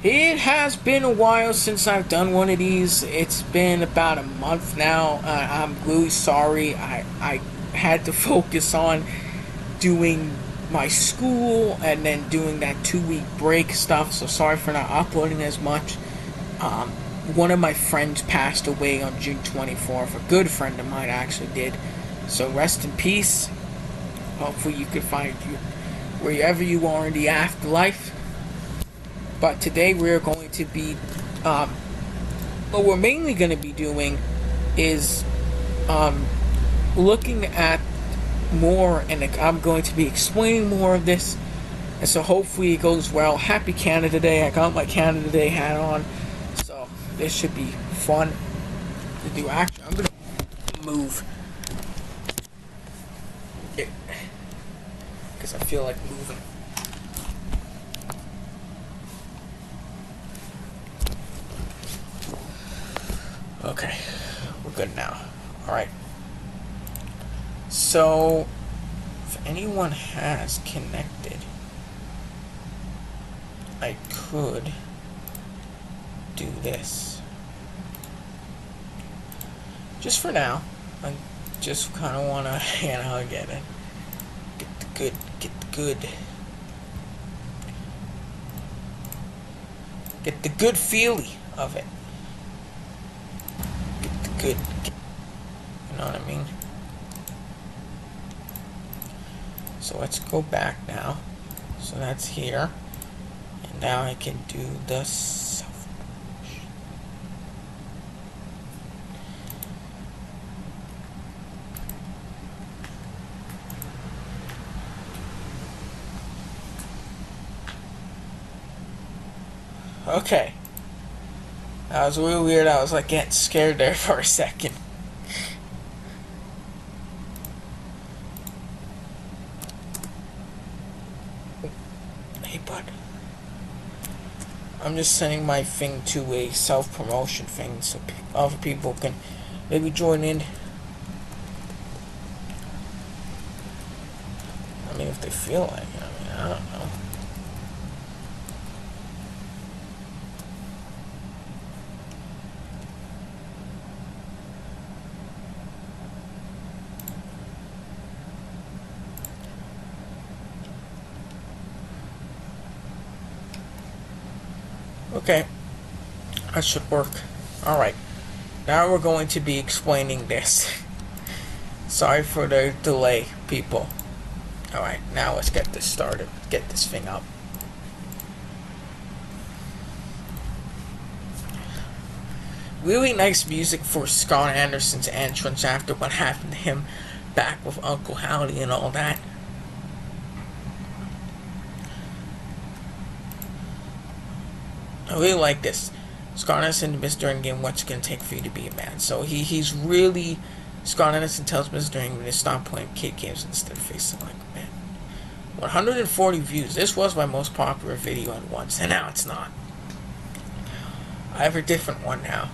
It has been a while since I've done one of these. It's been about a month now. I'm really sorry. I had to focus on doing my school and then doing that 2 week break stuff. So sorry for not uploading as much. Um, One of my friends passed away on June 24th. A good friend of mine actually did. So rest in peace. Hopefully you can find you wherever you are in the afterlife. But today we're going to be, what we're mainly going to be doing is looking at more, and I'm going to be explaining more of this. And so hopefully it goes well. Happy Canada Day. I got my Canada Day hat on. So this should be fun to do. Actually, I'm going to move it because I feel like moving. Okay, we're good now. Alright. So, if anyone has connected, I could do this. Just for now. I just kind of want to, get it. Get the good feeling of it. Good. You know what I mean? So let's go back now. So that's here. And now I can do the self promotion. Okay. That was really weird. I was like getting scared there for a second. Hey, bud. I'm just sending my thing to a self-promotion thing so other people can maybe join in. I mean, if they feel like it. I don't know. Okay, that should work. Alright, now we're going to be explaining this. Sorry for the delay, people. Alright, now let's get this started. Get this thing up. Really nice music for Scott Anderson's entrance after what happened to him back with Uncle Howdy and all that. I really like this. Scott Anderson, Mr. Endgame, what's it going to take for you to be a man? So he's really... Scott Anderson tells Mr. Endgame to stop playing kid games instead of facing like a man. 140 views. This was my most popular video at once, and now it's not. I have a different one now.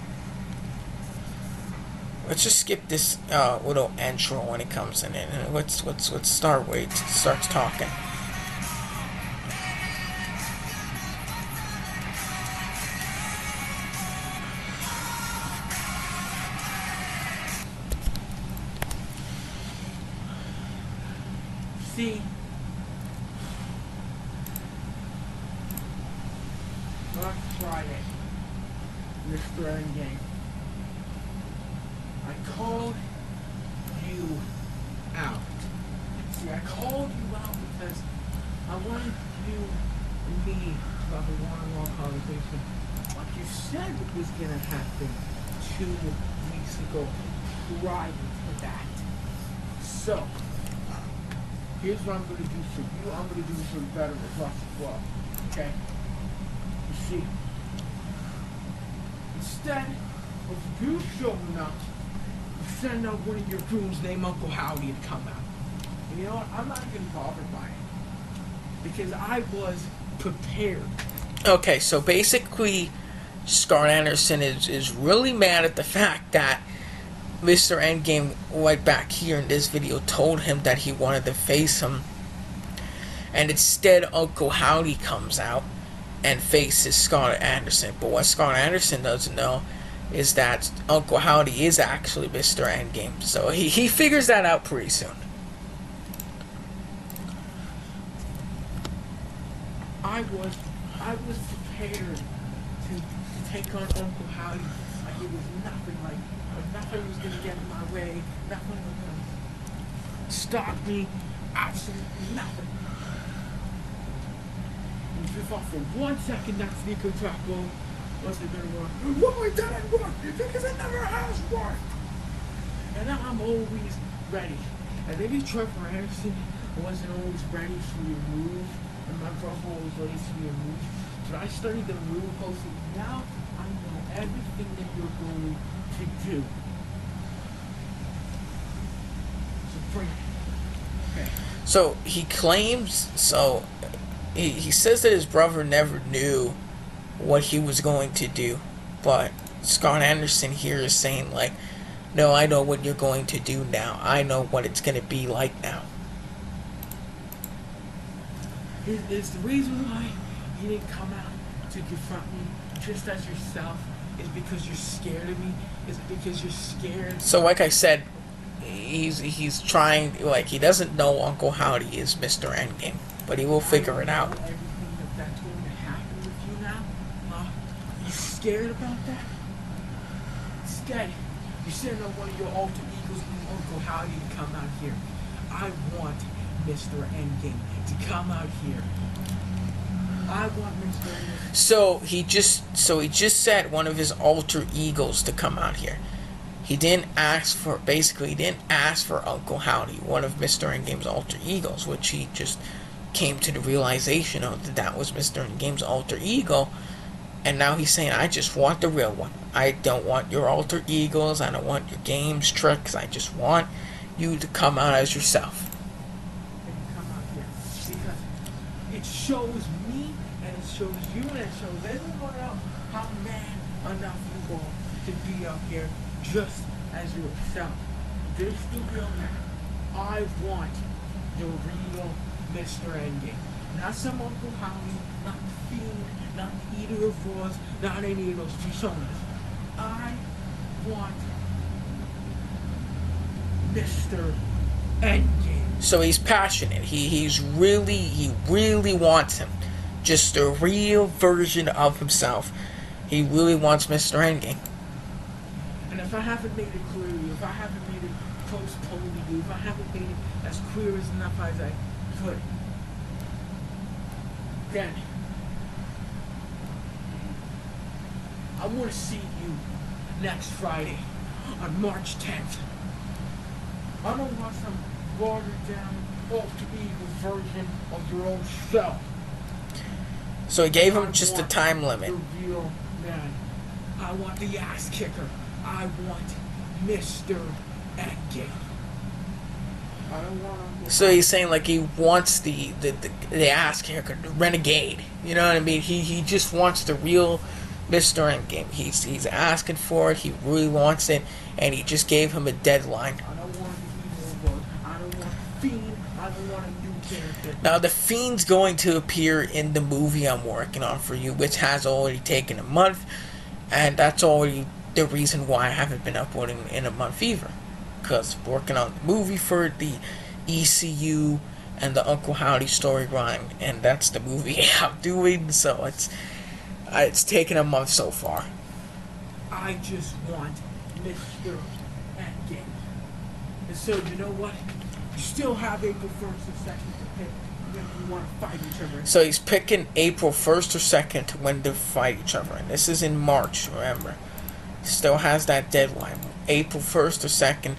Let's just skip this little intro when it comes in, and let's start where it starts talking. See, last Friday, Mr. Endgame, I called you out. See, I called you out because I wanted you and me to have a one-on-one conversation. Like you said was going to happen 2 weeks ago, prior to that. So, here's what I'm going to do for you. I'm going to do for the better of us as well. Okay? You see, instead of you showing up, you send out one of your goons named Uncle Howdy to come out. And you know what? I'm not even bothered by it. Because I was prepared. Okay, so basically, Scott Anderson is really mad at the fact that Mr. Endgame, right back here in this video, told him that he wanted to face him. And instead, Uncle Howdy comes out. and faces Scott Anderson. But what Scott Anderson doesn't know is that Uncle Howdy is actually Mr. Endgame. So he figures that out pretty soon. I was prepared to take on Uncle Howdy. Like it was nothing. Like nothing was gonna get in my way. Nothing was gonna stop me. Absolutely nothing. And if I for 1 second that sneak attack wasn't gonna work. Why didn't it work? Because it never has worked. And I'm always ready. And maybe Trevor Anderson wasn't always ready for your move. And my brother always ready for your move. But I studied the move closely. Now I know everything that you're going to do. So bring it. Okay. So he claims, he says that his brother never knew what he was going to do, but Scott Anderson here is saying like, no, I know what you're going to do now. I know what it's going to be like now. Is the reason why you didn't come out to confront me just as yourself is because you're scared of me? Is it because you're scared? So like I said, he's trying, like, he doesn't know Uncle Howdy is Mr. Endgame, but he will figure it out. Everything that's going to happen with you now? You scared about that? Instead, you send on one of your alter egos and Uncle Howdy to come out here. I want Mr. Endgame to come out here. I want Mr. Endgame. So he just said one of his alter egos to come out here. He didn't ask for, basically, he didn't ask for Uncle Howdy, one of Mr. Endgame's alter egos, which he just came to the realization of that was Mr. Endgame's alter ego. And now he's saying, I just want the real one. I don't want your alter egos. I don't want your games, tricks. I just want you to come out as yourself. And come out here. Because it shows me, and it shows you, and it shows everyone else how man enough you are to be out here just as yourself. This the real man. I want the real Mr. Endgame. Not some Uncle Howdy, not the Fiend, not the Eater of Worlds, not any of those personas. I want Mr. Endgame. So he's passionate. He really wants him. Just a real version of himself. He really wants Mr. Endgame. And if I haven't made it clear to you, if I haven't made it postponed to you, if I haven't made it as clear as enough as I could, then I want to see you next Friday on March 10th. I don't want some watered down, alter ego version of your own self. So he gave him just a time limit. The real man. I want the ass kicker. I want Mr. Endgame. I don't want. So he's saying like he wants the ass kicker, the renegade. You know what I mean? He just wants the real Mr. Endgame. He's asking for it. He really wants it, and he just gave him a deadline. I don't want the evil one. I don't want Fiend. I don't want a new character. Now the Fiend's going to appear in the movie I'm working on for you, which has already taken a month, and that's already the reason why I haven't been uploading in a month either. Because working on the movie for the ECU and the Uncle Howdy storyline, and that's the movie I'm doing, so it's taken a month so far. I just want Mr. Endgame. And so, you know what? You still have April 1st and 2nd to pick when you want to fight each other. So he's picking April 1st or 2nd when to fight each other, and this is in March, remember. Still has that deadline, April 1st or 2nd,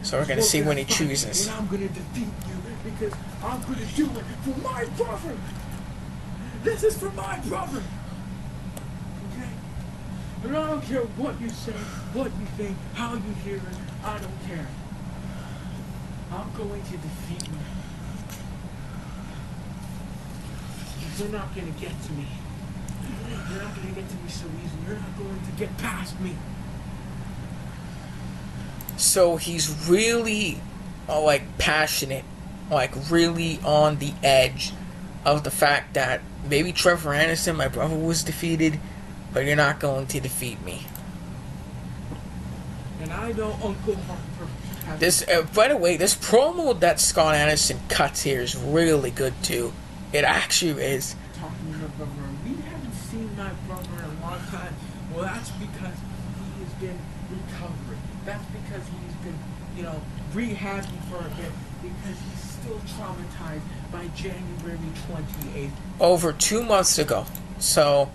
so we're going to see when he chooses. And I'm going to defeat you because I'm going to do it for my brother. This is for my brother. Okay? And I don't care what you say, what you think, how you hear it. I don't care. I'm going to defeat you. You're not going to get to me. You're not going to get to me so easy. You're not going to get past me. So he's really, like, passionate, like, really on the edge of the fact that maybe Trevor Anderson, my brother, was defeated, but you're not going to defeat me. And I know Uncle Harper has... This, by the way, this promo that Scott Anderson cuts here is really good too. It actually is. Talking to my brother, we haven't seen my brother in a long time. Well, that's because he has been recovering. That's because he's been, rehabbing for a bit, because he's still traumatized by January 28th. Over 2 months ago. So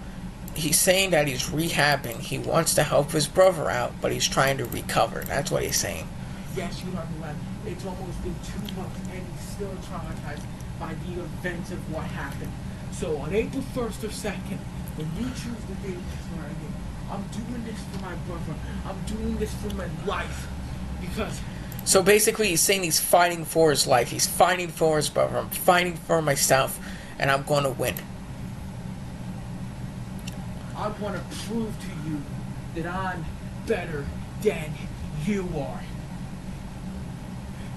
he's saying that he's rehabbing. He wants to help his brother out, but he's trying to recover. That's what he's saying. Yes, you are right. It's almost been 2 months, and he's still traumatized by the events of what happened. So on April 1st or 2nd, when you choose the date for again, I'm doing this for my brother. I'm doing this for my life. Because... So basically he's saying he's fighting for his life. He's fighting for his brother. I'm fighting for myself, and I'm going to win. I want to prove to you that I'm better than you are.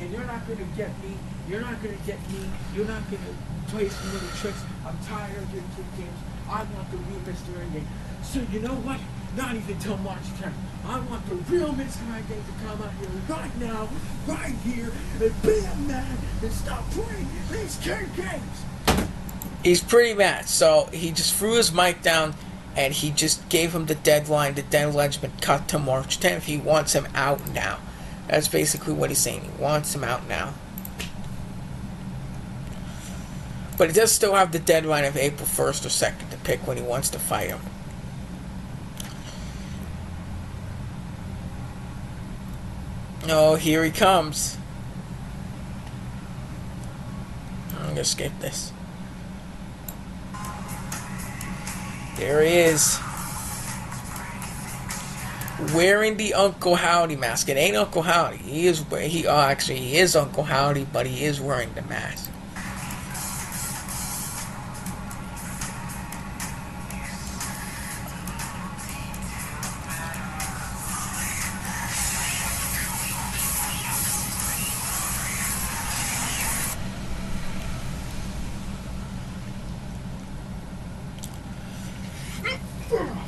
And you're not going to get me. You're not going to get me. You're not going to play some little tricks. I'm tired of your kid games. I want the real Mr. Endgame. So you know what? Not even till March 10th. I want the real Mr. Endgame to come out here right now, right here, and be a man and stop playing these kid games. He's pretty mad. So he just threw his mic down, and he just gave him the deadline. The deadline's been cut to March 10th. He wants him out now. That's basically what he's saying. He wants him out now. But he does still have the deadline of April 1st or 2nd to pick when he wants to fight him. Oh, here he comes. I'm going to skip this. There he is. Wearing the Uncle Howdy mask. It ain't Uncle Howdy. He is Uncle Howdy, but he is wearing the mask.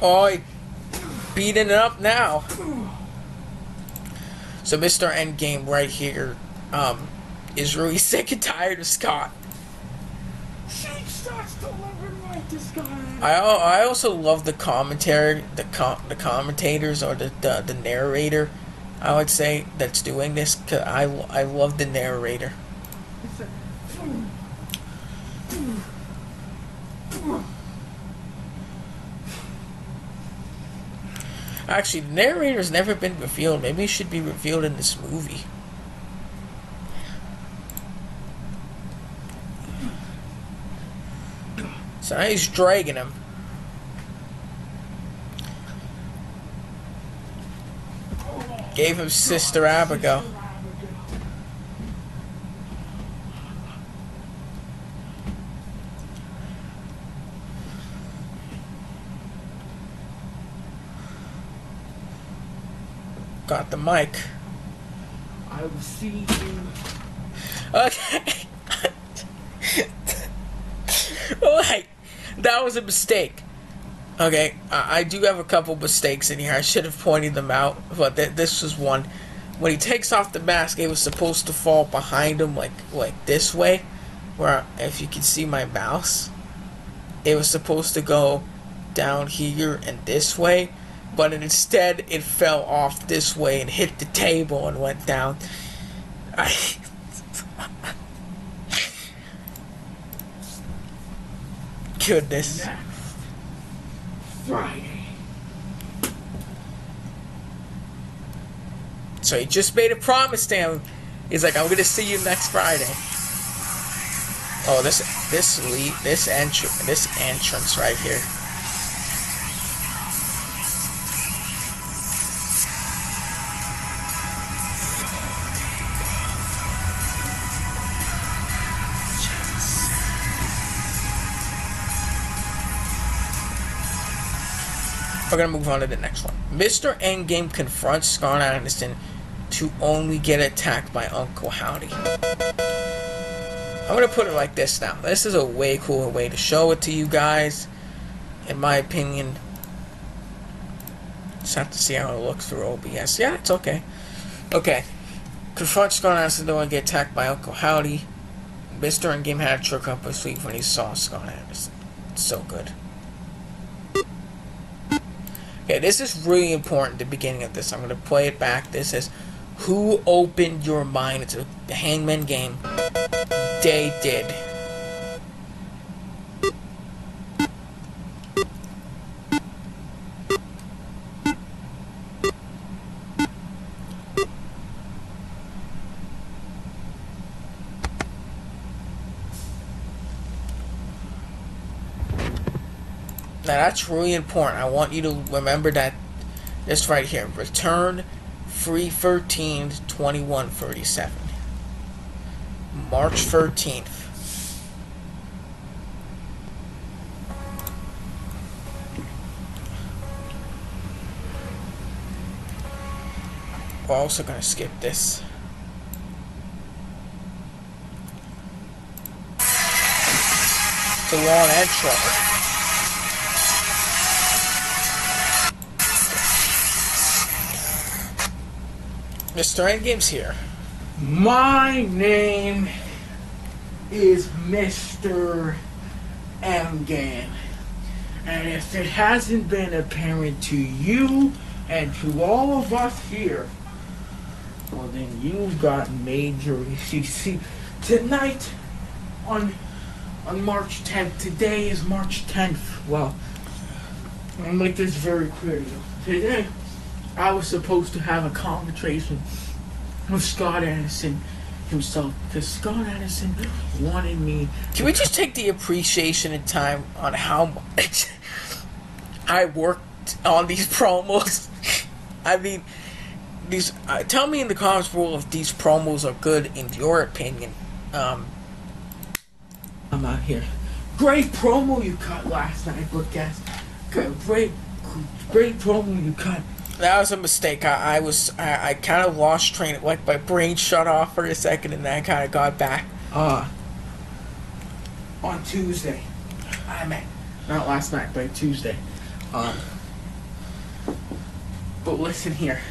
Oh, he beating it up now. So Mr. Endgame right here is really sick and tired of Scott. She starts delivering like this guy. I also love the commentary, the commentators, or the narrator, I would say, that's doing this, because I love the narrator. Actually, the narrator's never been revealed. Maybe it should be revealed in this movie. So now he's dragging him. Gave him Sister Abigail. Got the mic. I will see you. Okay. Alright. That was a mistake. Okay, I do have a couple mistakes in here. I should have pointed them out, but this was one. When he takes off the mask, it was supposed to fall behind him like this way, where, if you can see my mouse, it was supposed to go down here and this way, but instead it fell off this way and hit the table and went down. Goodness. Next Friday. So he just made a promise to him. He's like, I'm gonna see you next Friday. Oh, this entrance right here. We're gonna move on to the next one. Mr. Endgame confronts Scott Anderson to only get attacked by Uncle Howdy. I'm gonna put it like this now. This is a way cooler way to show it to you guys, in my opinion. Just have to see how it looks through OBS. Yeah, it's okay. Okay. Confront Scott Anderson though and get attacked by Uncle Howdy. Mr. Endgame had a trick up his sleeve when he saw Scott Anderson. It's so good. Okay, this is really important, the beginning of this. I'm going to play it back. This is Who Opened Your Mind? It's a Hangman game. They did. Now that's really important. I want you to remember that this right here. Return 3/13, 2137. March 13th. We're also gonna skip this. It's a long intro. Mr. Endgame's here. My name is Mr. Endgame. And if it hasn't been apparent to you and to all of us here, well then you've got major issues. See, tonight on March 10th, today is March 10th. Well, I'll make this very clear to you. Today, I was supposed to have a conversation with Scott Anderson himself, because Scott Anderson wanted me. Can we just take the appreciation and time on how much I worked on these promos? I mean, these. Tell me in the comments below if these promos are good in your opinion. I'm out here. Great promo you cut last night, but guys, great promo you cut. That was a mistake. I kind of lost train. Like my brain shut off for a second, and then I kind of got back. On Tuesday, I meant not last night, but Tuesday. But listen here,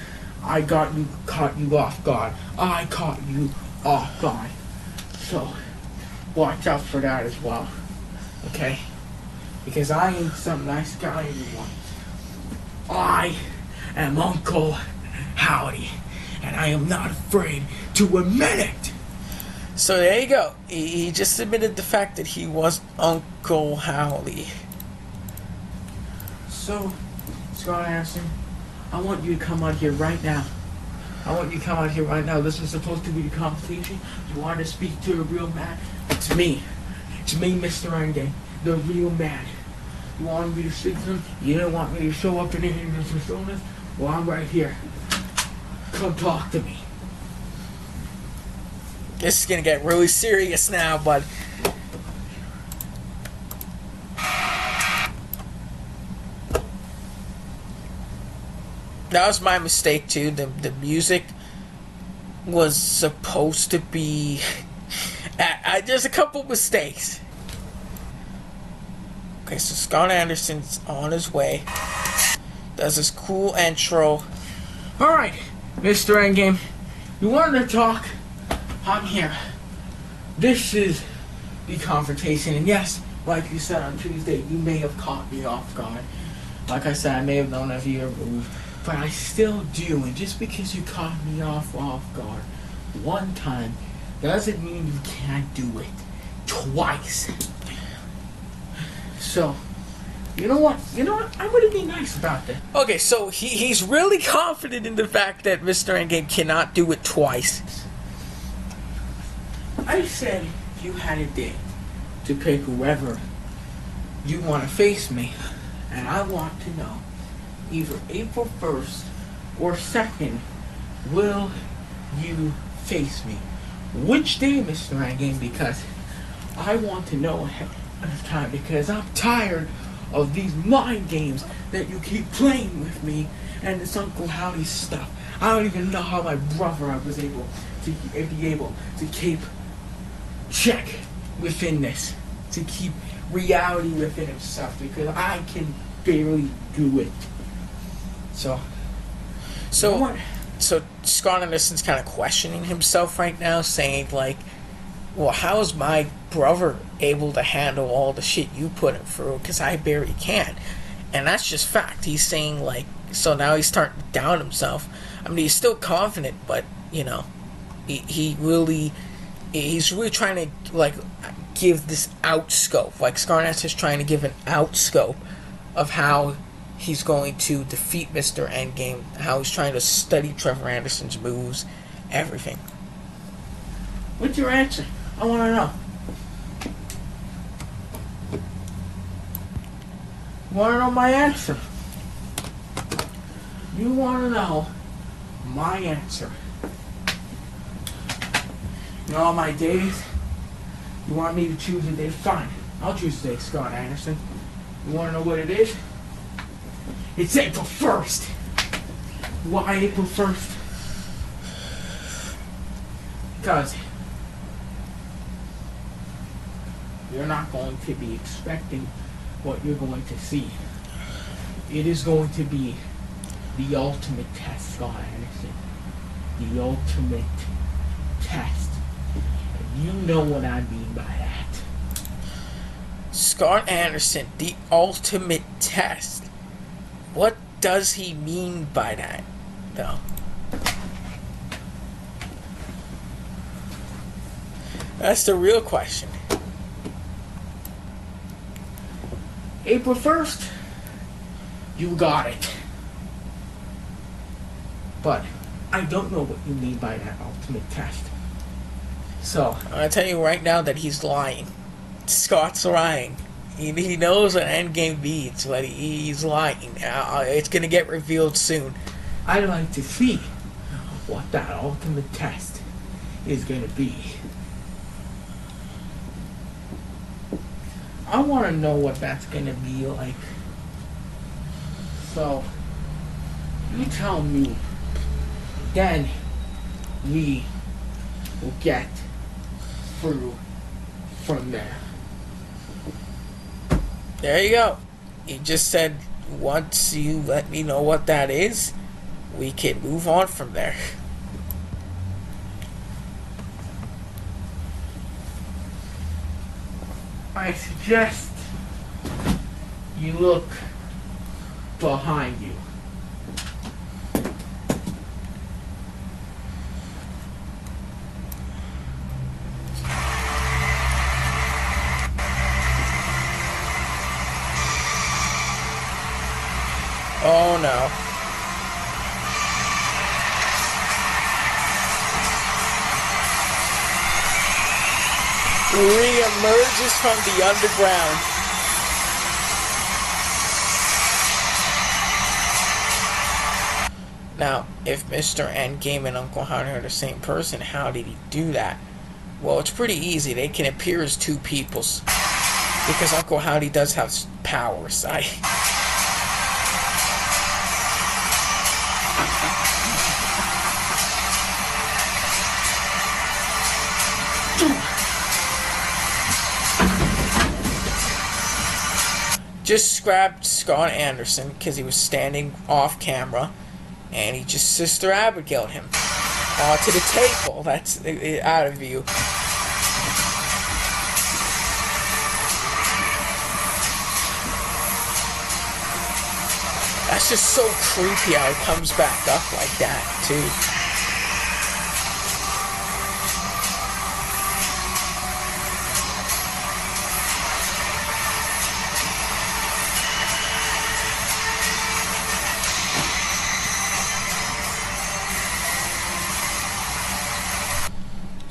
caught you off guard. I caught you off guard. So watch out for that as well, okay? Because I ain't some nice guy anymore. I am Uncle Howdy, and I am not afraid to admit it. So there you go. He just admitted the fact that he was Uncle Howdy. So, Scott Anderson, I want you to come out here right now. This is supposed to be the conversation. You want to speak to a real man? It's me. It's me, Mr. Endgame, the real man. You wanted me to speak to him? You didn't want me to show up in any of his personas? Well, I'm right here. Come talk to me. This is gonna get really serious now, bud. That was my mistake too. The music was supposed to be. There's a couple mistakes. Okay, so Scott Anderson's on his way. Does this cool intro. Alright, Mr. Endgame. You wanted to talk? I'm here. This is the confrontation. And yes, like you said on Tuesday, you may have caught me off guard. Like I said, I may have known of your move. But I still do. And just because you caught me off guard one time doesn't mean you can't do it twice. So, you know what? I'm gonna be nice about that. Okay, so he's really confident in the fact that Mr. Endgame cannot do it twice. I said if you had a day to pick whoever you want to face me, and I want to know either April 1st or 2nd, will you face me? Which day, Mr. Endgame? Because I want to know ahead of time, because I'm tired of these mind games that you keep playing with me and this Uncle Howdy stuff. I don't even know how my brother was able to keep check within this, to keep reality within himself, because I can barely do it. So Scott Anderson's kind of questioning himself right now, saying like, well, how is my brother able to handle all the shit you put him through? Because I barely can. And that's just fact. He's saying, like, so now he's starting to doubt himself. I mean, he's still confident, but, you know, he's really trying to, like, give this out scope. Like, Scarnett is trying to give an out scope of how he's going to defeat Mr. Endgame, how he's trying to study Trevor Anderson's moves, everything. What's your answer? I want to know. You want to know my answer? You want to know my answer? You know all my days? You want me to choose a day? Fine. I'll choose today, Scott Anderson. You want to know what it is? It's April 1st. Why April 1st? Because you're not going to be expecting what you're going to see. It is going to be the ultimate test, Scott Anderson. The ultimate test. And you know what I mean by that. Scott Anderson, the ultimate test. What does he mean by that, though? That's the real question. April 1st, you got it. But I don't know what you mean by that ultimate test. So, I'm going to tell you right now that he's lying. Scott's lying. He knows what Endgame means, but he's lying. It's going to get revealed soon. I'd like to see what that ultimate test is going to be. I want to know what that's going to be like. So, you tell me, then we will get through from there. There you go. You just said, once you let me know what that is, we can move on from there. I suggest you look behind you. Oh no. Re-emerges from the underground. Now, if Mr. Endgame and Uncle Howdy are the same person, how did he do that? Well, it's pretty easy. They can appear as two peoples. Because Uncle Howdy does have powers. Just grabbed Scott Anderson because he was standing off camera, and he just Sister Abigail'd him onto the table. That's out of view. That's just so creepy how it comes back up like that, too.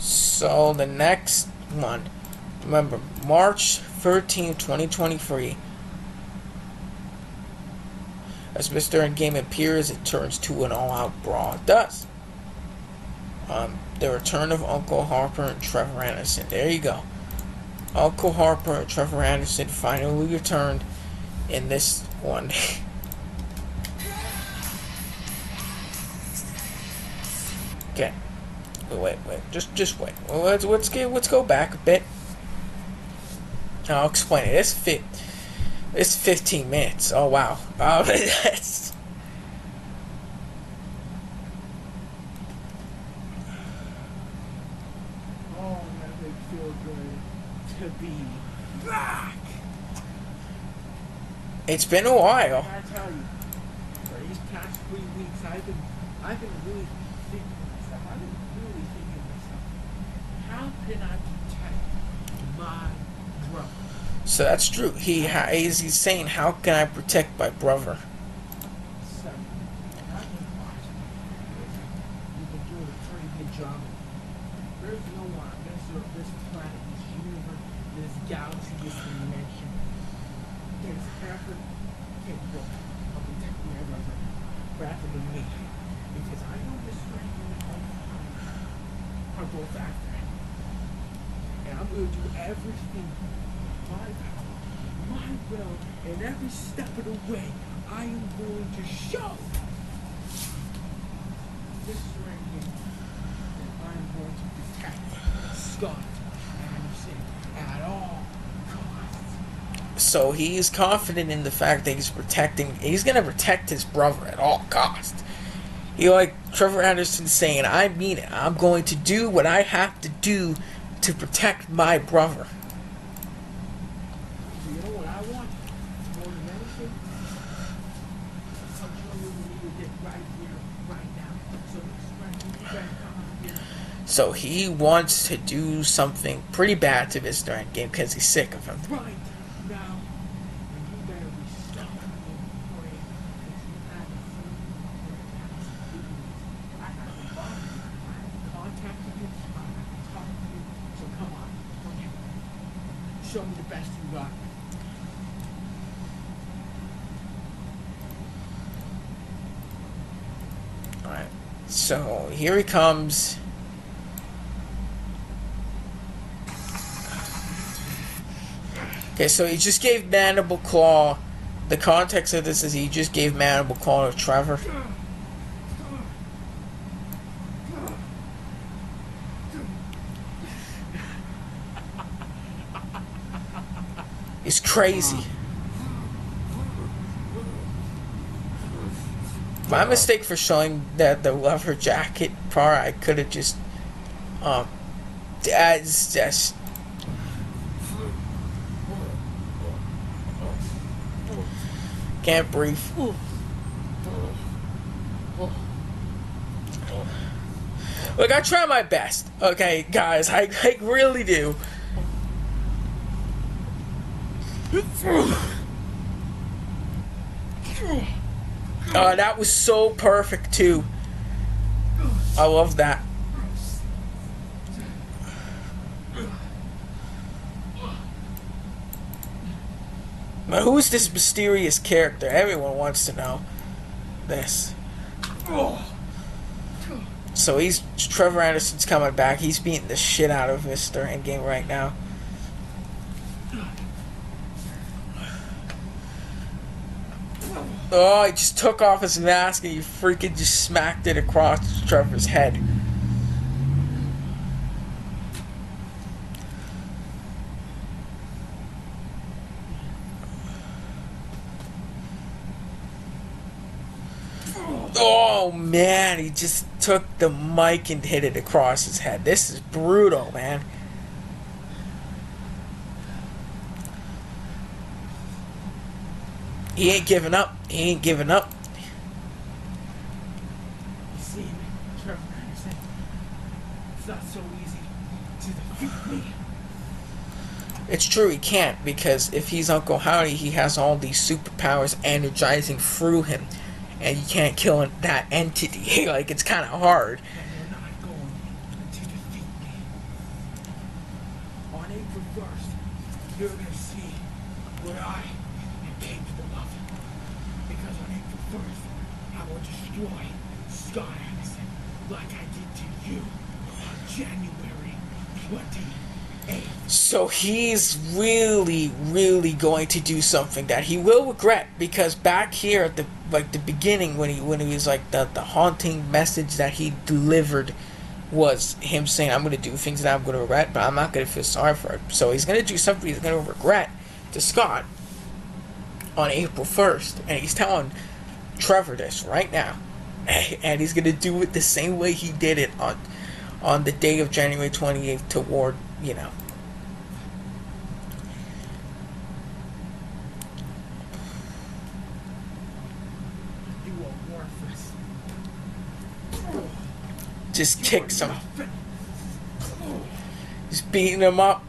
So the next one, remember, March 13th, 2023. As Mr. Endgame appears, it turns to an all-out brawl. It does. The return of Uncle Harper and Trevor Anderson. There you go. Uncle Harper and Trevor Anderson finally returned in this one. Okay. Wait. Just wait. Well, let's go back a bit. I'll explain it. It's 15 minutes. Oh wow. That's Oh, that makes me feel good to be back. it's been a while. I tell you, for these past 3 weeks, I've been really thinking to myself. I've been really thinking to myself, how can I protect my brother? So that's true. He's saying, how can I protect my brother? So, I've been watching this. You've been doing a pretty good job. There's no one on this planet, this universe, this galaxy, this dimension that is ever capable of protecting my brother rather than me. Because I know this strength and are both after him. And I'm going to do everything my power, my will, and every step of the way I am going to show this right here that I am going to protect Scott Anderson at all costs. So he's confident in the fact that he's gonna protect his brother at all costs. He, like Trevor Anderson saying, I mean it. I'm going to do what I have to do to protect my brother. So you know what I want? More than anything? Something we need to get right here, right now. So this right here, you better come out here. So he wants to do something pretty bad to Mr. Endgame because he's sick of him. Right now. And you better be stopping and praying. Because you haven't seen me for the past 2 weeks. I haven't bothered you. I haven't contacted you. I haven't talked to you. So come on. Okay. Show me the best you got. Alright. So here he comes. Okay, so he just gave Mandible Claw. The context of this is he just gave Mandible Claw to Trevor. It's crazy. My mistake for showing that the leather jacket part, I could have just that's just can't breathe. Look, I try my best. Okay, guys, I really do. That was so perfect too. I love that. Now, who is this mysterious character? Everyone wants to know this. So Trevor Anderson's coming back. He's beating the shit out of Mr. Endgame right now. Oh, he just took off his mask and he freaking just smacked it across Trevor's head. Oh man, he just took the mic and hit it across his head. This is brutal, man. He ain't giving up. He ain't giving up. You see, Trevor Anderson, it's not so easy to defeat me. It's true, he can't, because if he's Uncle Howdy, he has all these superpowers energizing through him, and you can't kill that entity. Like, it's kind of hard. And you're not going to defeat me. On April 1st, you're going to see what I am capable of. Because on April 1st, I will destroy Scott Anderson like I did to you on January 28th. So he's really, really going to do something that he will regret, because back here at the beginning when he was like the haunting message that he delivered was him saying, I'm going to do things that I'm going to regret, but I'm not going to feel sorry for it. So he's going to do something he's going to regret to Scott on April 1st. And he's telling Trevor this right now. And he's going to do it the same way he did it on the day of January 28th toward, you know. You are worthless. Just kicks him. He's beating him up.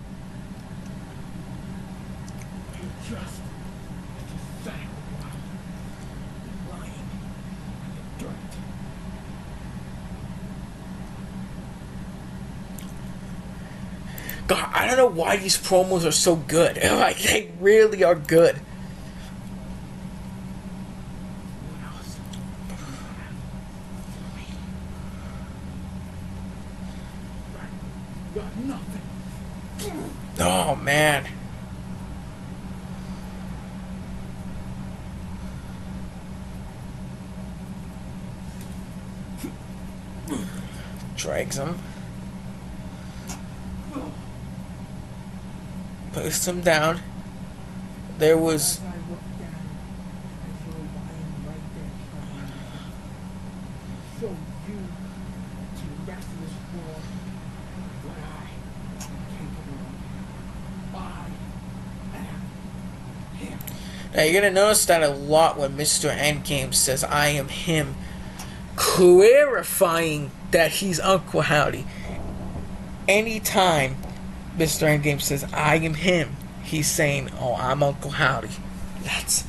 You're just a pathetic lying in the dirt. God, I don't know why these promos are so good. Like, they really are good. What else? You got nothing. Oh, man. Drags him. Puts him down. There was... As I look down, as you're lying right there, show you to the rest of this world what I am capable of. I am him. Now, you're gonna notice that a lot when Mr. Endgame says, I am him, clarifying that he's Uncle Howdy. Anytime Mr. Endgame says, I am him, he's saying, oh, I'm Uncle Howdy. That's...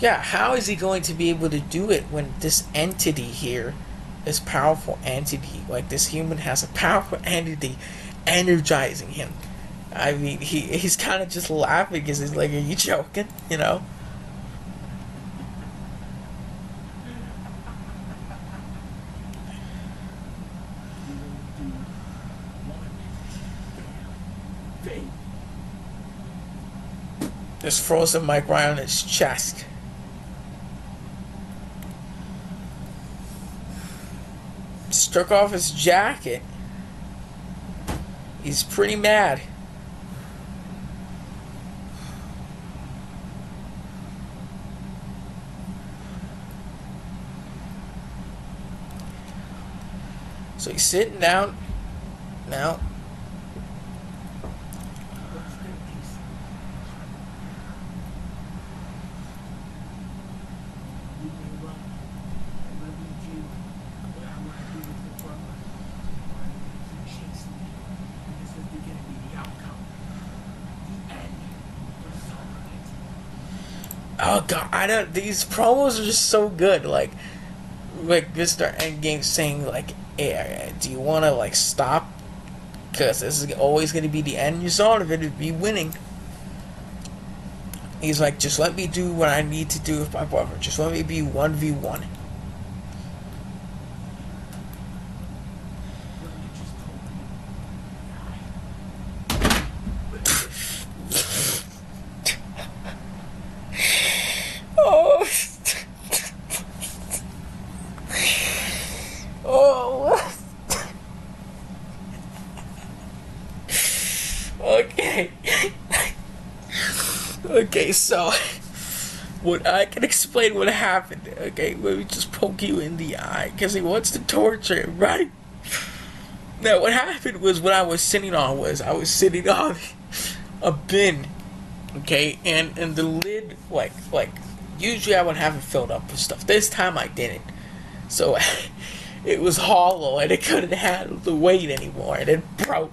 Yeah, how is he going to be able to do it when this entity here, this powerful entity, like this human has a powerful entity energizing him? I mean, he's kind of just laughing because he's like, are you joking? You know? There's frozen mic right on his chest. Struck off his jacket. He's pretty mad. So he's sitting down now. Oh god, I don't. These promos are just so good. Like Mr. Endgame saying like, hey, do you want to like stop? Because this is always going to be the end result of it. It'd be winning. He's like, just let me do what I need to do with my brother. Just let me be 1v1. Oh. Oh. Okay. Okay, so what I can explain what happened. Okay, let me just poke you in the eye because he wants to torture him, right? Now, what happened was what I was sitting on a bin, okay, and the lid, like usually I would have it filled up with stuff. This time I didn't, so it was hollow and it couldn't handle the weight anymore, and it broke.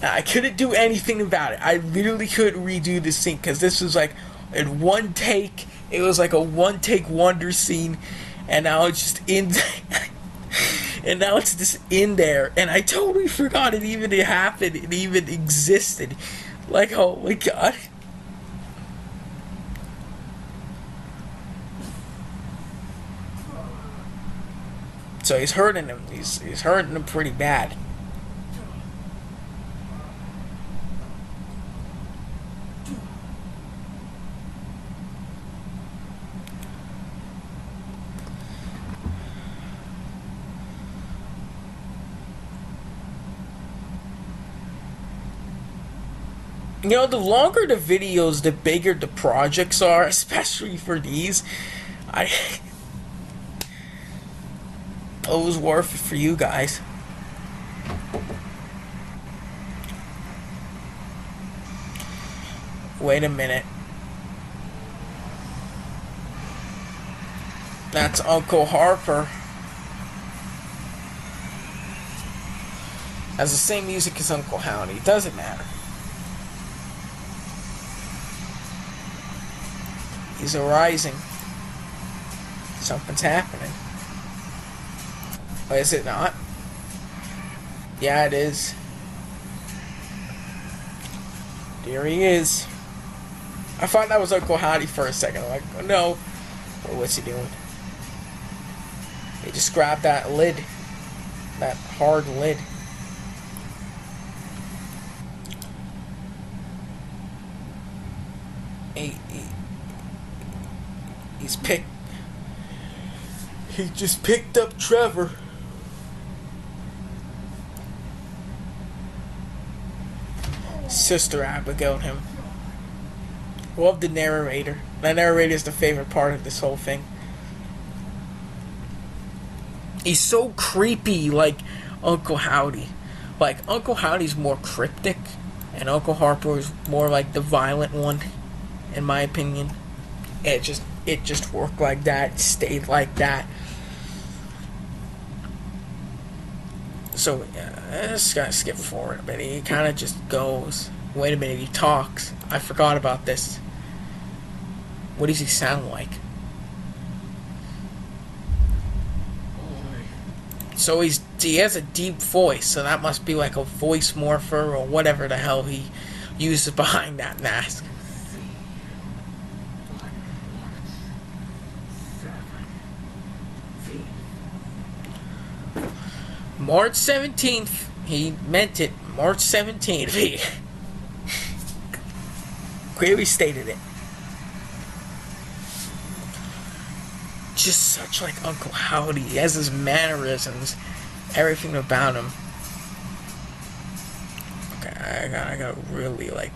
I couldn't do anything about it. I literally couldn't redo the scene because this was like in one take. It was like a one take wonder scene, and now it's just in. And now it's just in there, and I totally forgot it even happened. It even existed. Like, oh my god. So he's hurting him. He's hurting him pretty bad. You know, the longer the videos, the bigger the projects are, especially for these. It was worth it for you guys. Wait a minute. That's Uncle Harper. Has the same music as Uncle Howdy. Doesn't matter. He's arising. Something's happening. Oh, is it not? Yeah, it is. There he is. I thought that was Uncle Howdy for a second. I'm like, oh, no. Well, what's he doing? He just grabbed that lid. That hard lid. He just picked up Trevor. Sister Abigail him. Love the narrator. The narrator is the favorite part of this whole thing. He's so creepy like Uncle Howdy. Like, Uncle Howdy's more cryptic, and Uncle Harper is more like the violent one, in my opinion. It just worked like that. It stayed like that. So, I just gotta skip forward a bit. He kind of just goes. Wait a minute, he talks. I forgot about this. What does he sound like? So he has a deep voice, so that must be like a voice morpher or whatever the hell he uses behind that mask. March 17th. He meant it. March 17th. He clearly stated it. Just such like Uncle Howdy. He has his mannerisms, everything about him. Okay, I gotta really like.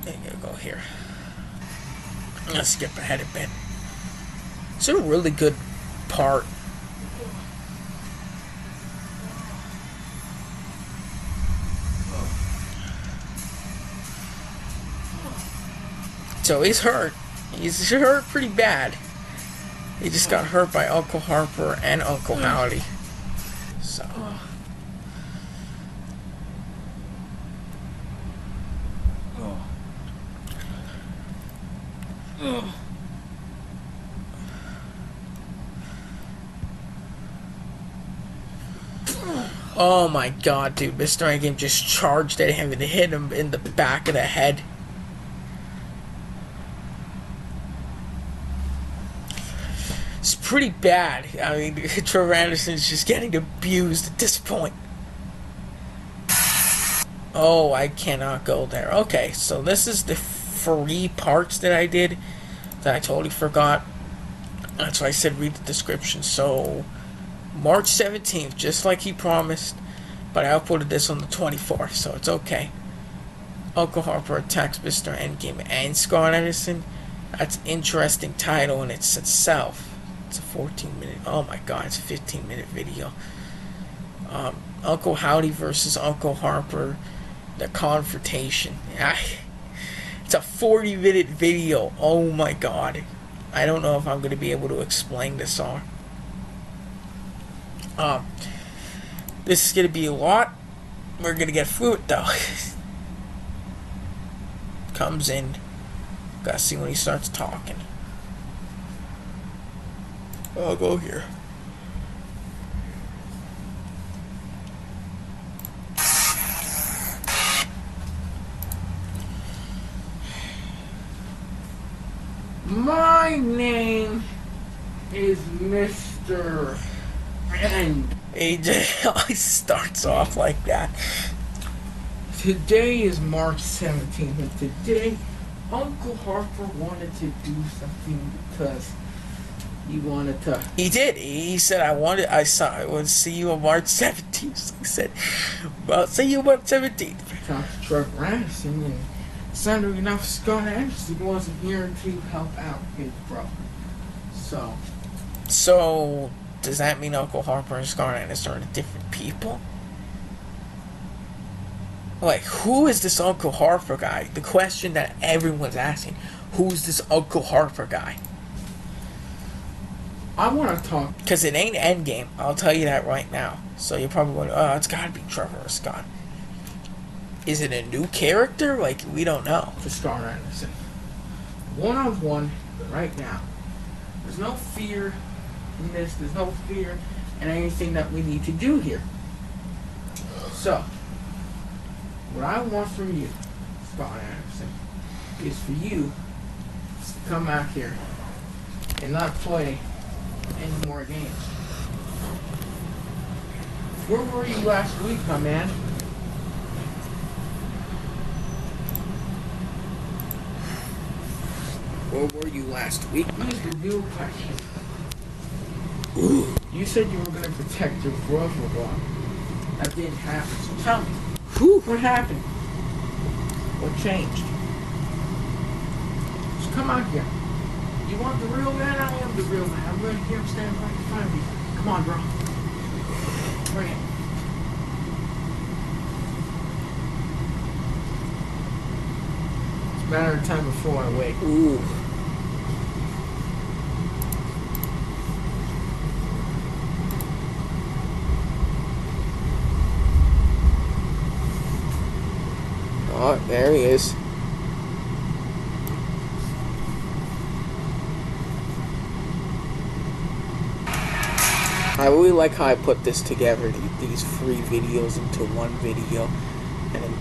I gotta go here. I'm gonna skip ahead a bit. It's a really good part. So he's hurt. He's hurt pretty bad. He just got hurt by Uncle Harper and Uncle Howdy. So. Oh my god, dude. Mr. Endgame just charged at him and hit him in the back of the head. It's pretty bad. I mean, Trevor Anderson's just getting abused at this point. Oh, I cannot go there. Okay, so this is the 3 parts that I did that I totally forgot. That's why I said read the description. So, March 17th, just like he promised, but I uploaded this on the 24th, so it's okay. Uncle Harper attacks Mr. Endgame and Scott Anderson. That's an interesting title in itself. It's a 14-minute. Oh my god, it's a 15-minute video. Uncle Howdy versus Uncle Harper. The confrontation. It's a 40-minute video. Oh my god. I don't know if I'm going to be able to explain this all. This is going to be a lot. We're going to get through it though. Comes in. Gotta see when he starts talking. I'll go here. My name is Mr. N. AJ always starts off like that. Today is March 17th, and today Uncle Harper wanted to do something because he wanted to. He did. He said, I would see you on March 17th. He said, well, see you on March 17th. Talk to Trevor Anderson, and sadly enough, Scott Anderson wasn't here to help out his brother. So, does that mean Uncle Harper and Scott Anderson are different people? Like, who is this Uncle Harper guy? The question that everyone's asking. Who's this Uncle Harper guy? I want to talk. Because it ain't Endgame. I'll tell you that right now. So you're probably going, oh, it's got to be Trevor or Scott. Is it a new character? Like, we don't know. To Scott Anderson. One-on-one, right now. There's no fear in this. There's no fear in anything that we need to do here. So, what I want from you, Scott Anderson, is for you to come out here and not play any more games. Where were you last week, my man? Where were you last week? Here's the real question. You said you were going to protect your brother. That didn't happen. So tell me, what happened? What changed? Just come out here. You want the real man? I am the real man. I'm right here. I'm standing right in front of you. Come on, bro. Bring it. It's a matter of time before I wake. Ooh. Oh, there he is. I really like how I put this together, these free videos into one video, and then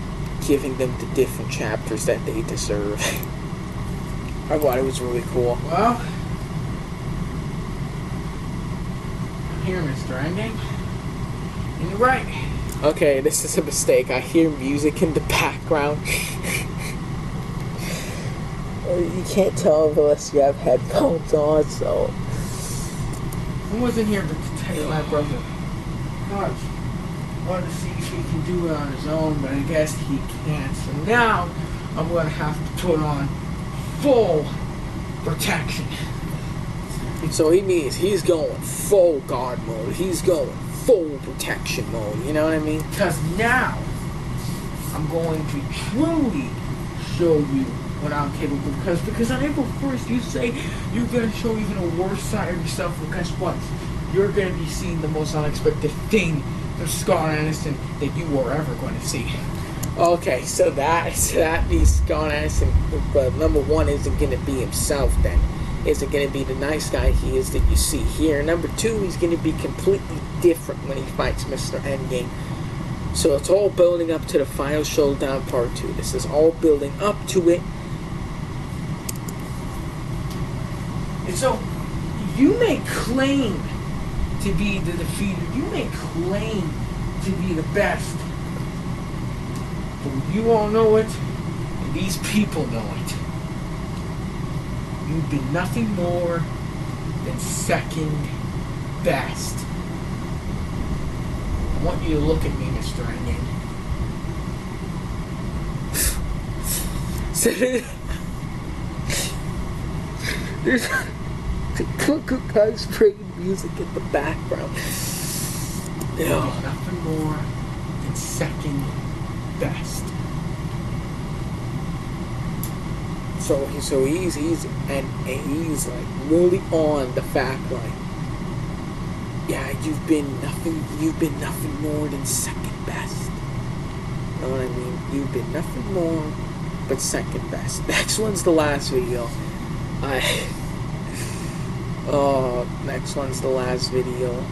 giving them the different chapters that they deserve. I thought it was really cool. Well, I'm here, Mr. Ending. And you're right. Okay, this is a mistake. I hear music in the background. You can't tell unless you have headphones on, so... I wasn't here to protect my brother. God, wanted to see if he can do it on his own, but I guess he can't. So now, I'm going to have to put on full protection. So he means he's going full guard mode. He's going full protection mode. You know what I mean? Because now, I'm going to truly show you what I'm capable of. Because on April 1st, you say you're going to show even a worse side of yourself. Well, guess what? You're going to be seeing the most unexpected thing of Scott Anderson that you were ever going to see. Okay, so that means Scott Anderson, number one, isn't going to be himself then. Isn't going to be the nice guy he is that you see here. Number two, he's going to be completely different when he fights Mr. Endgame. So it's all building up to the final showdown part 2. This is all building up to it. And so, you may claim to be the defeated. You may claim to be the best. But you all know it, and these people know it. You've been nothing more than second best. I want you to look at me, Mr. Onion. There's the guy's playing music in the background. You're nothing more than second best. So he's like really on the fact, like, yeah, you've been nothing more than second best. You know what I mean? You've been nothing more but second best. Next one's the last video. Next one's the last video.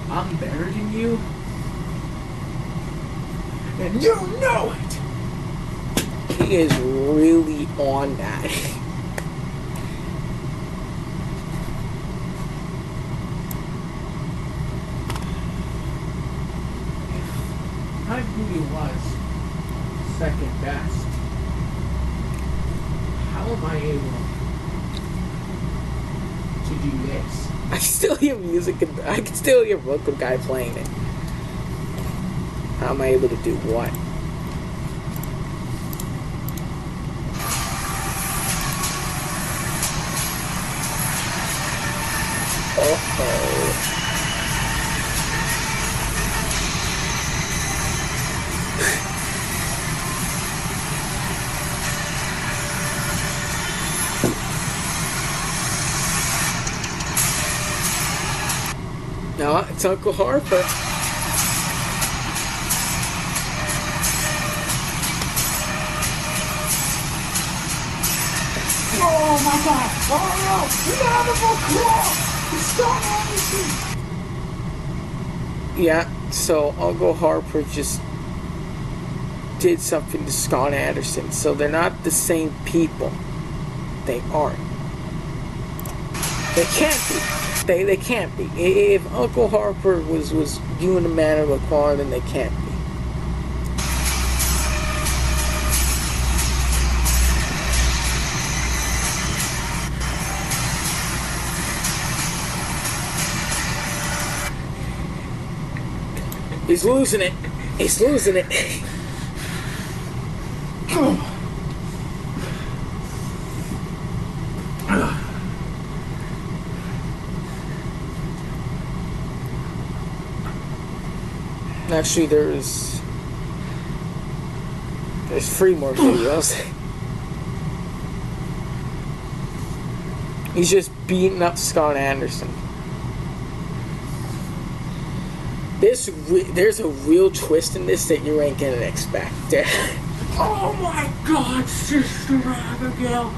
I'm better than you, and you know it. He is really on that. second best. How am I able to do this? I can still hear music. I can still hear vocal guy playing it. How am I able to do what? Uh-oh. No, it's Uncle Harper. Oh my god! Oh no! The animal claw! Stop everything! Yeah, so Uncle Harper just did something to Scott Anderson. So they're not the same people. They aren't. They can't be. They can't be. If Uncle Harper was doing the Man of the Claw, then they can't be. He's losing it. He's losing it. Actually, there's 3 more videos. He's just beating up Scott Anderson. There's a real twist in this that you ain't gonna expect. Oh my god, Sister Abigail!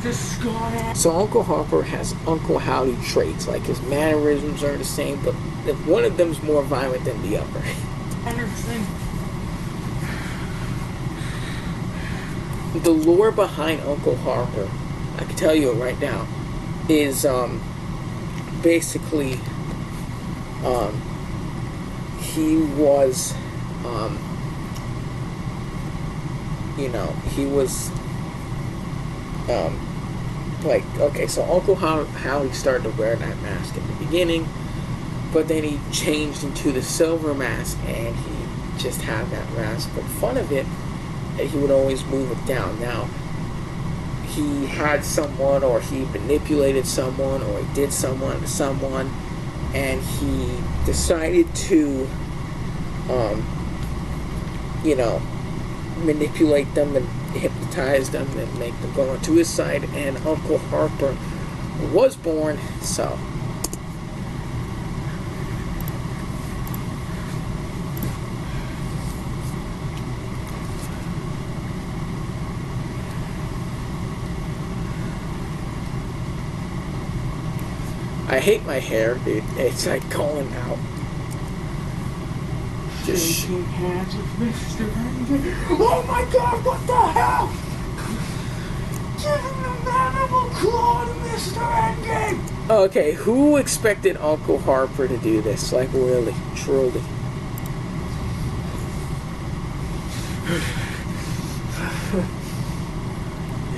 The Scott Anderson. So Uncle Harper has Uncle Howdy traits, like his mannerisms are the same, but one of them's more violent than the other. The lore behind Uncle Harper, I can tell you it right now, is basically he was he was like, okay, so Uncle Howdy started to wear that mask in the beginning, but then he changed into the silver mask and he just had that mask. But fun of it, he would always move it down. Now, he had someone, or he manipulated someone, or he did someone to someone, and he decided to manipulate them and hypnotize them and make them go onto his side, and Uncle Harper was born. So I hate my hair, dude. It's like going out. Shaking hands with Mr. Engine. Oh my god, what the hell? Giving the mandible claw to Mr. Endgame! Okay, who expected Uncle Harper to do this? Like, really, truly.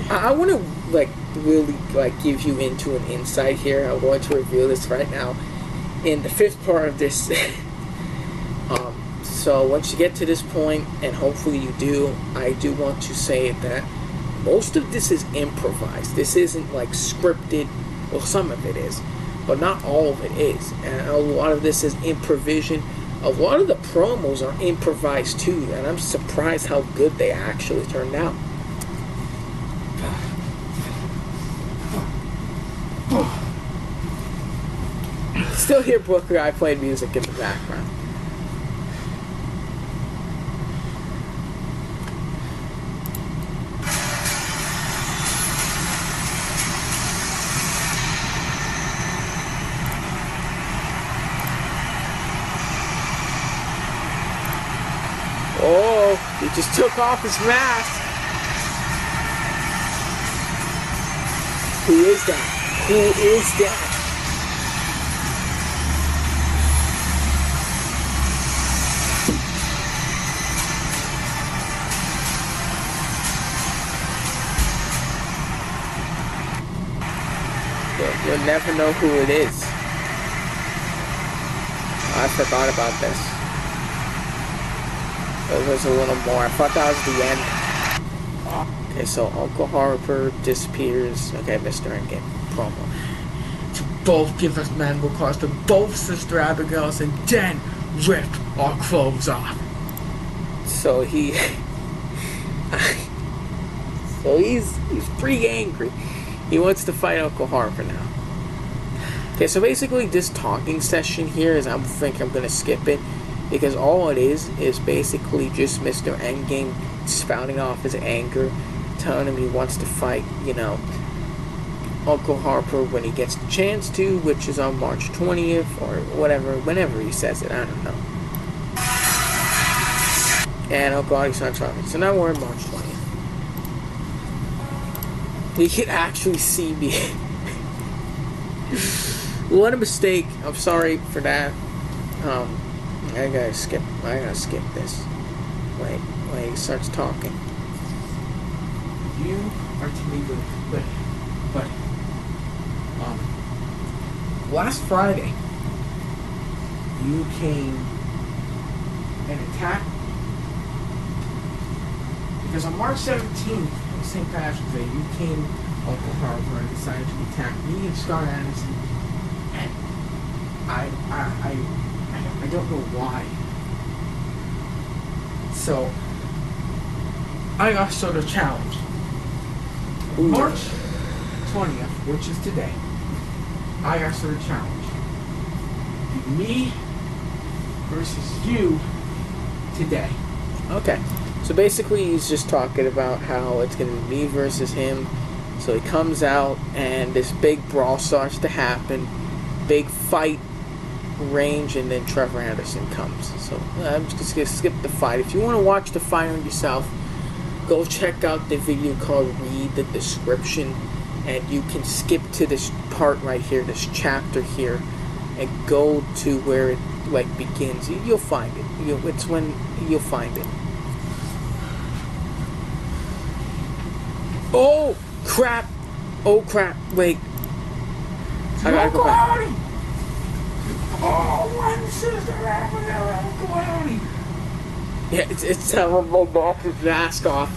I want to, like, really, like, give you into an insight here. I'm going to reveal this right now in the 5th part of this. So once you get to this point, and hopefully you do, I do want to say that most of this is improvised. This isn't like scripted. Well, some of it is, but not all of it is. And a lot of this is improvisation. A lot of the promos are improvised too, and I'm surprised how good they actually turned out. Still hear Brooker Guy playing music in the background. Oh, he just took off his mask. Who is that? Who is that? You'll never know who it is. I forgot about this. There was a little more. I thought that was the end. Okay, so Uncle Harper disappears. Okay, Mr. Endgame promo. To both give us mandible claws to both Sister Abigail's and then rip our clothes off. So he... so he's pretty angry. He wants to fight Uncle Harper now. Okay, so basically this talking session here is, I think I'm going to skip it, because all it is basically just Mr. Endgame spouting off his anger, telling him he wants to fight, you know, Uncle Harper when he gets the chance to, which is on March 20th, or whatever, whenever he says it, I don't know. And Uncle Hardy starts talking. So now we're on March 20th. You can actually see me. What a mistake. I'm sorry for that. I gotta skip this. Wait, he starts talking. You are to me good, but last Friday you came and attacked, because on March 17th, on St. Patrick's Day, you came, Uncle Harper, and decided to attack me and Star Anderson, and I don't know why. So I got sort of challenged. March 20th, which is today, I got sort of challenged. Me versus you today. Okay. So basically he's just talking about how it's going to be me versus him. So he comes out and this big brawl starts to happen. Big fight range, and then Trevor Anderson comes. So I'm just going to skip the fight. If you want to watch the fight on yourself, go check out the video called Read the Description, and you can skip to this part right here, this chapter here, and go to where it like begins. You'll find it. It's when you'll find it. Oh crap! Oh crap! Wait, I gotta go back. Oh, one Sister Abigail, Uncle Howdy. Yeah, it's terrible. Knock his mask off.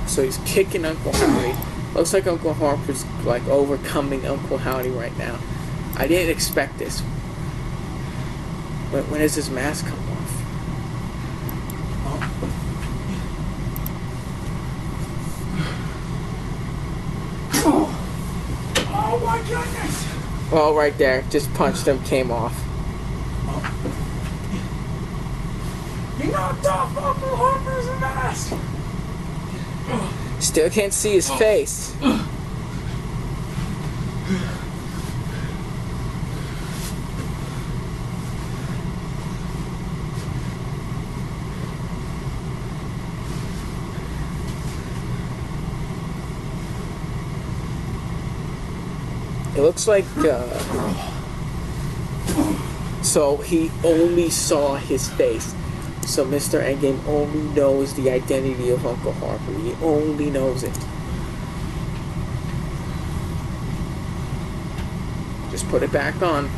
So he's kicking Uncle Howdy. Looks like Uncle Harper's like overcoming Uncle Howdy right now. I didn't expect this. But when does his mask come off? Oh my goodness! Well, right there, just punched him, came off. You knocked off Uncle Harper's mask! Still can't see his face. It looks like, so he only saw his face. So Mr. Endgame only knows the identity of Uncle Harper. He only knows it. Just put it back on.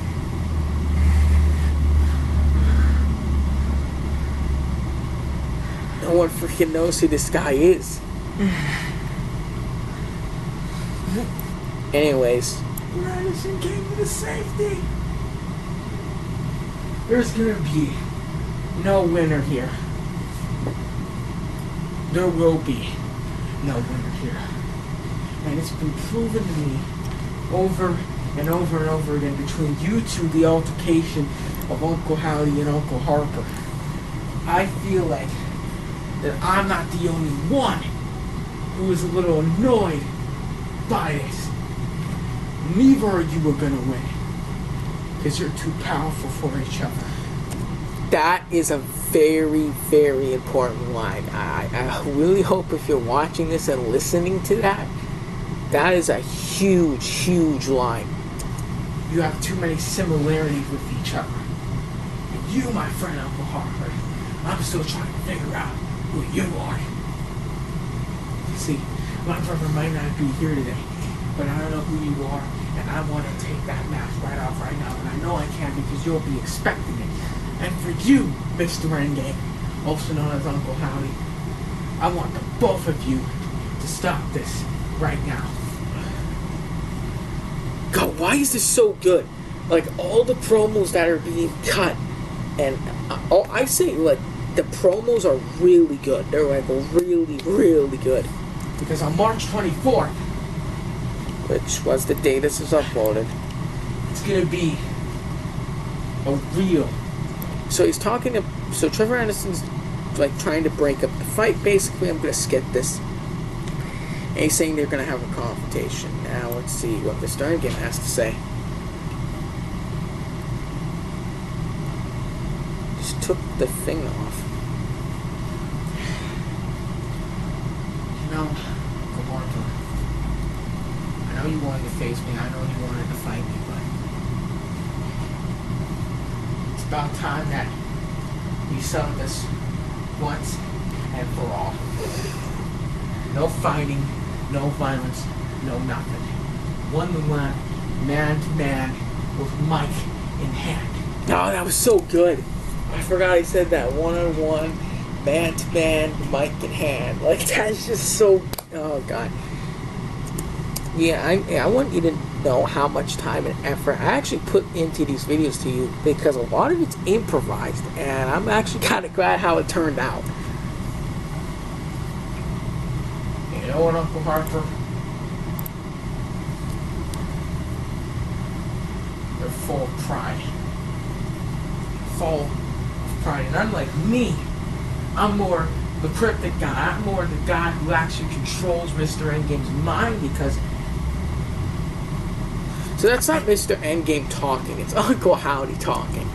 No one freaking knows who this guy is. Anyways. Anderson came to the safety. There's gonna be no winner here. There will be no winner here. And it's been proven to me over and over and over again between you two, the altercation of Uncle Howdy and Uncle Harper. I feel like that I'm not the only one who is a little annoyed by this. Neither of you are gonna win. Because you're too powerful for each other. That is a very, very important line. I really hope if you're watching this and listening to that, that is a huge, huge line. you have too many similarities with each other. And you, my friend Uncle Harper, I'm still trying to figure out who you are. See, my brother might not be here today, but I don't know who you are, and I want to take that mask right off right now, and I know I can because you'll be expecting it. And for you, Mr. Endgame, also known as Uncle Howdy, I want the both of you to stop this right now. God, why is this so good? Like, all the promos that are being cut, and I say, like, the promos are really good. They're, like, really, really good. Because on March 24th, which was the day this was uploaded, it's going to be a real... So he's talking to... So Trevor Anderson's, like, trying to break up the fight. Basically, I'm going to skip this. And he's saying they're going to have a confrontation. Now, let's see what Mr. Endgame has to say. Just took the thing off. You know, Uncle Harper, I know you wanted to face me. I know you wanted to fight me, but it's about time that we settle this once and for all. No fighting, no violence, no nothing. One-to-one, man-to-man, with mic in hand. Oh, that was so good. I forgot he said that. One-on-one, man-to-man, mic in hand. Like, that's just so... Oh, God. Yeah, I want you to know how much time and effort I actually put into these videos to you, because a lot of it's improvised, and I'm actually kind of glad how it turned out. You know what, Uncle Harper? They're full of pride. Full of pride. And unlike me, I'm more the cryptic guy. I'm more the guy who actually controls Mr. Endgame's mind, because... So that's not Mr. Endgame talking. It's Uncle Howdy talking.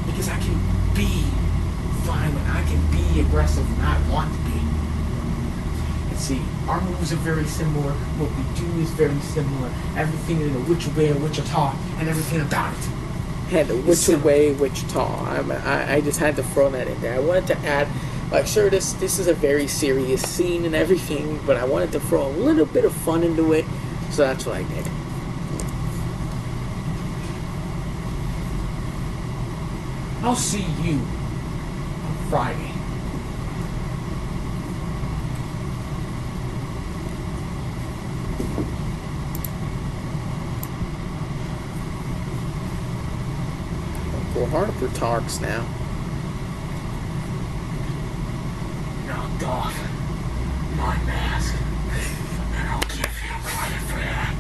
Because I can be violent. I can be aggressive when I want to be. See, our moves are very similar. What we do is very similar. Everything in the which way of Wichita and everything about it. Yeah, the which way Wichita. I just had to throw that in there. I wanted to add, like, sure, this is a very serious scene and everything, but I wanted to throw a little bit of fun into it, so that's what I did. I'll see you on Friday. Uncle Harper talks now. Knocked off my mask, and I'll give you credit for that.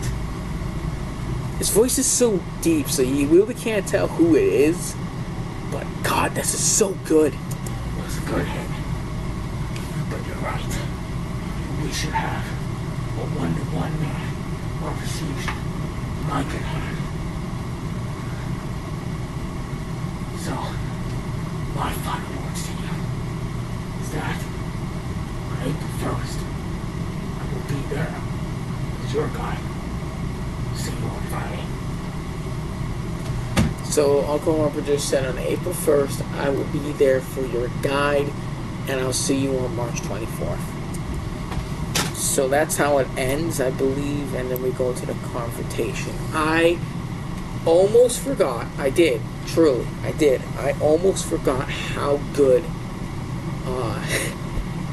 His voice is so deep, so you really can't tell who it is. But God, this is so good. It was a good hit. But you're right. We should have a one-to-one man conversation, mic in hand. So, my final words to you is that on April 1st, I will be there as your guide. See you on Friday. So Uncle Harper just said on April 1st, I will be there for your guide, and I'll see you on March 24th. So that's how it ends, I believe, and then we go to the confrontation. I almost forgot, I did, truly, I did. I almost forgot how good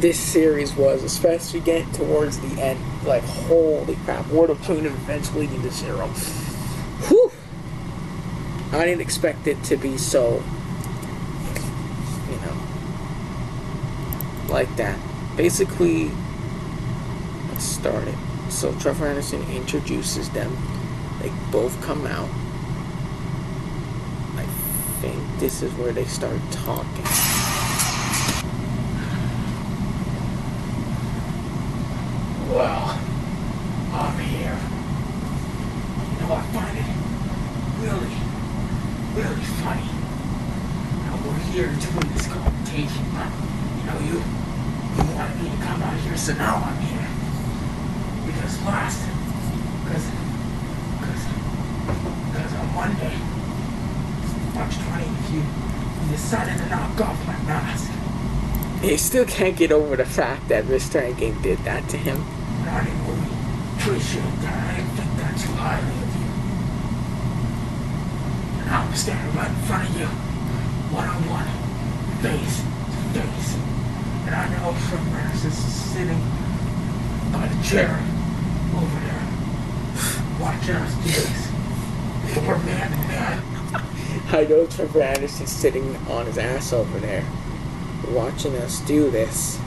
this series was, especially getting towards the end. Like, holy crap, what a chain of events leading to zero. Whew! I didn't expect it to be so, you know, like that. Basically, let's start it. So Trevor Anderson introduces them. They both come out. I think this is where they start talking. Well, I'm here. You know, I find it really funny how we're here doing this confrontation, but you know, you wanted me to come out here, so now I'm here. Because He still can't get over the fact that Mr. Endgame did that to him. And I didn't really appreciate that. I didn't think that too highly of you. And now I'm standing right in front of you, one-on-one, face to face. And I know Trevor Anderson is sitting by the chair over there, watching us do this. We're man to man. I know Trevor Anderson's sitting on his ass over there, watching us do this.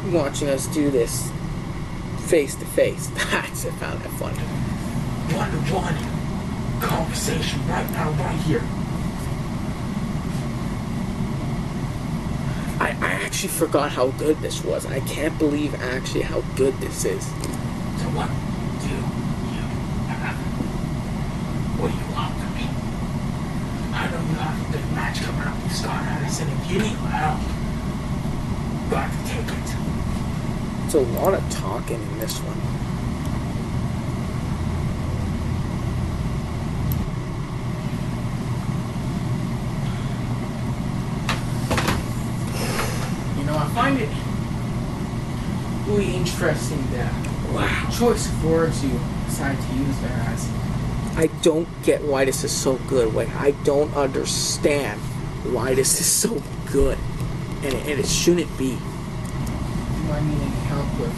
Watching us do this face to face. I found that funny. One-to-one conversation right now, right here. I actually forgot how good this was. I can't believe actually how good this is. So what do you have? What do you want from me? I know you have a big match coming up with Scott Addison. If you need my help, you have to take it. It's a lot of talking in this one. You know, I find it really interesting that choice of words you decide to use there as. I don't get why this is so good. Like, I don't understand why this is so good. And it shouldn't be. Do I need any help with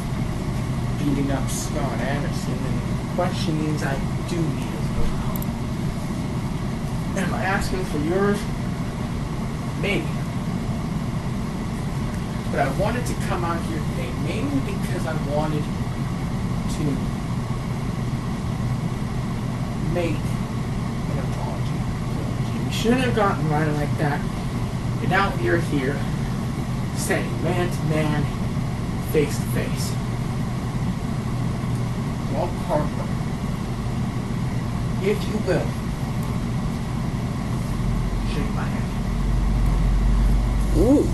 beating up Scott Anderson? And the question is, I do need his help. Am I asking for yours? Maybe. But I wanted to come out here today mainly because I wanted to make an apology. We shouldn't have gotten right like that. And now you're here, standing man to man, face to face. Walk Harper, if you will, shake my hand. Ooh,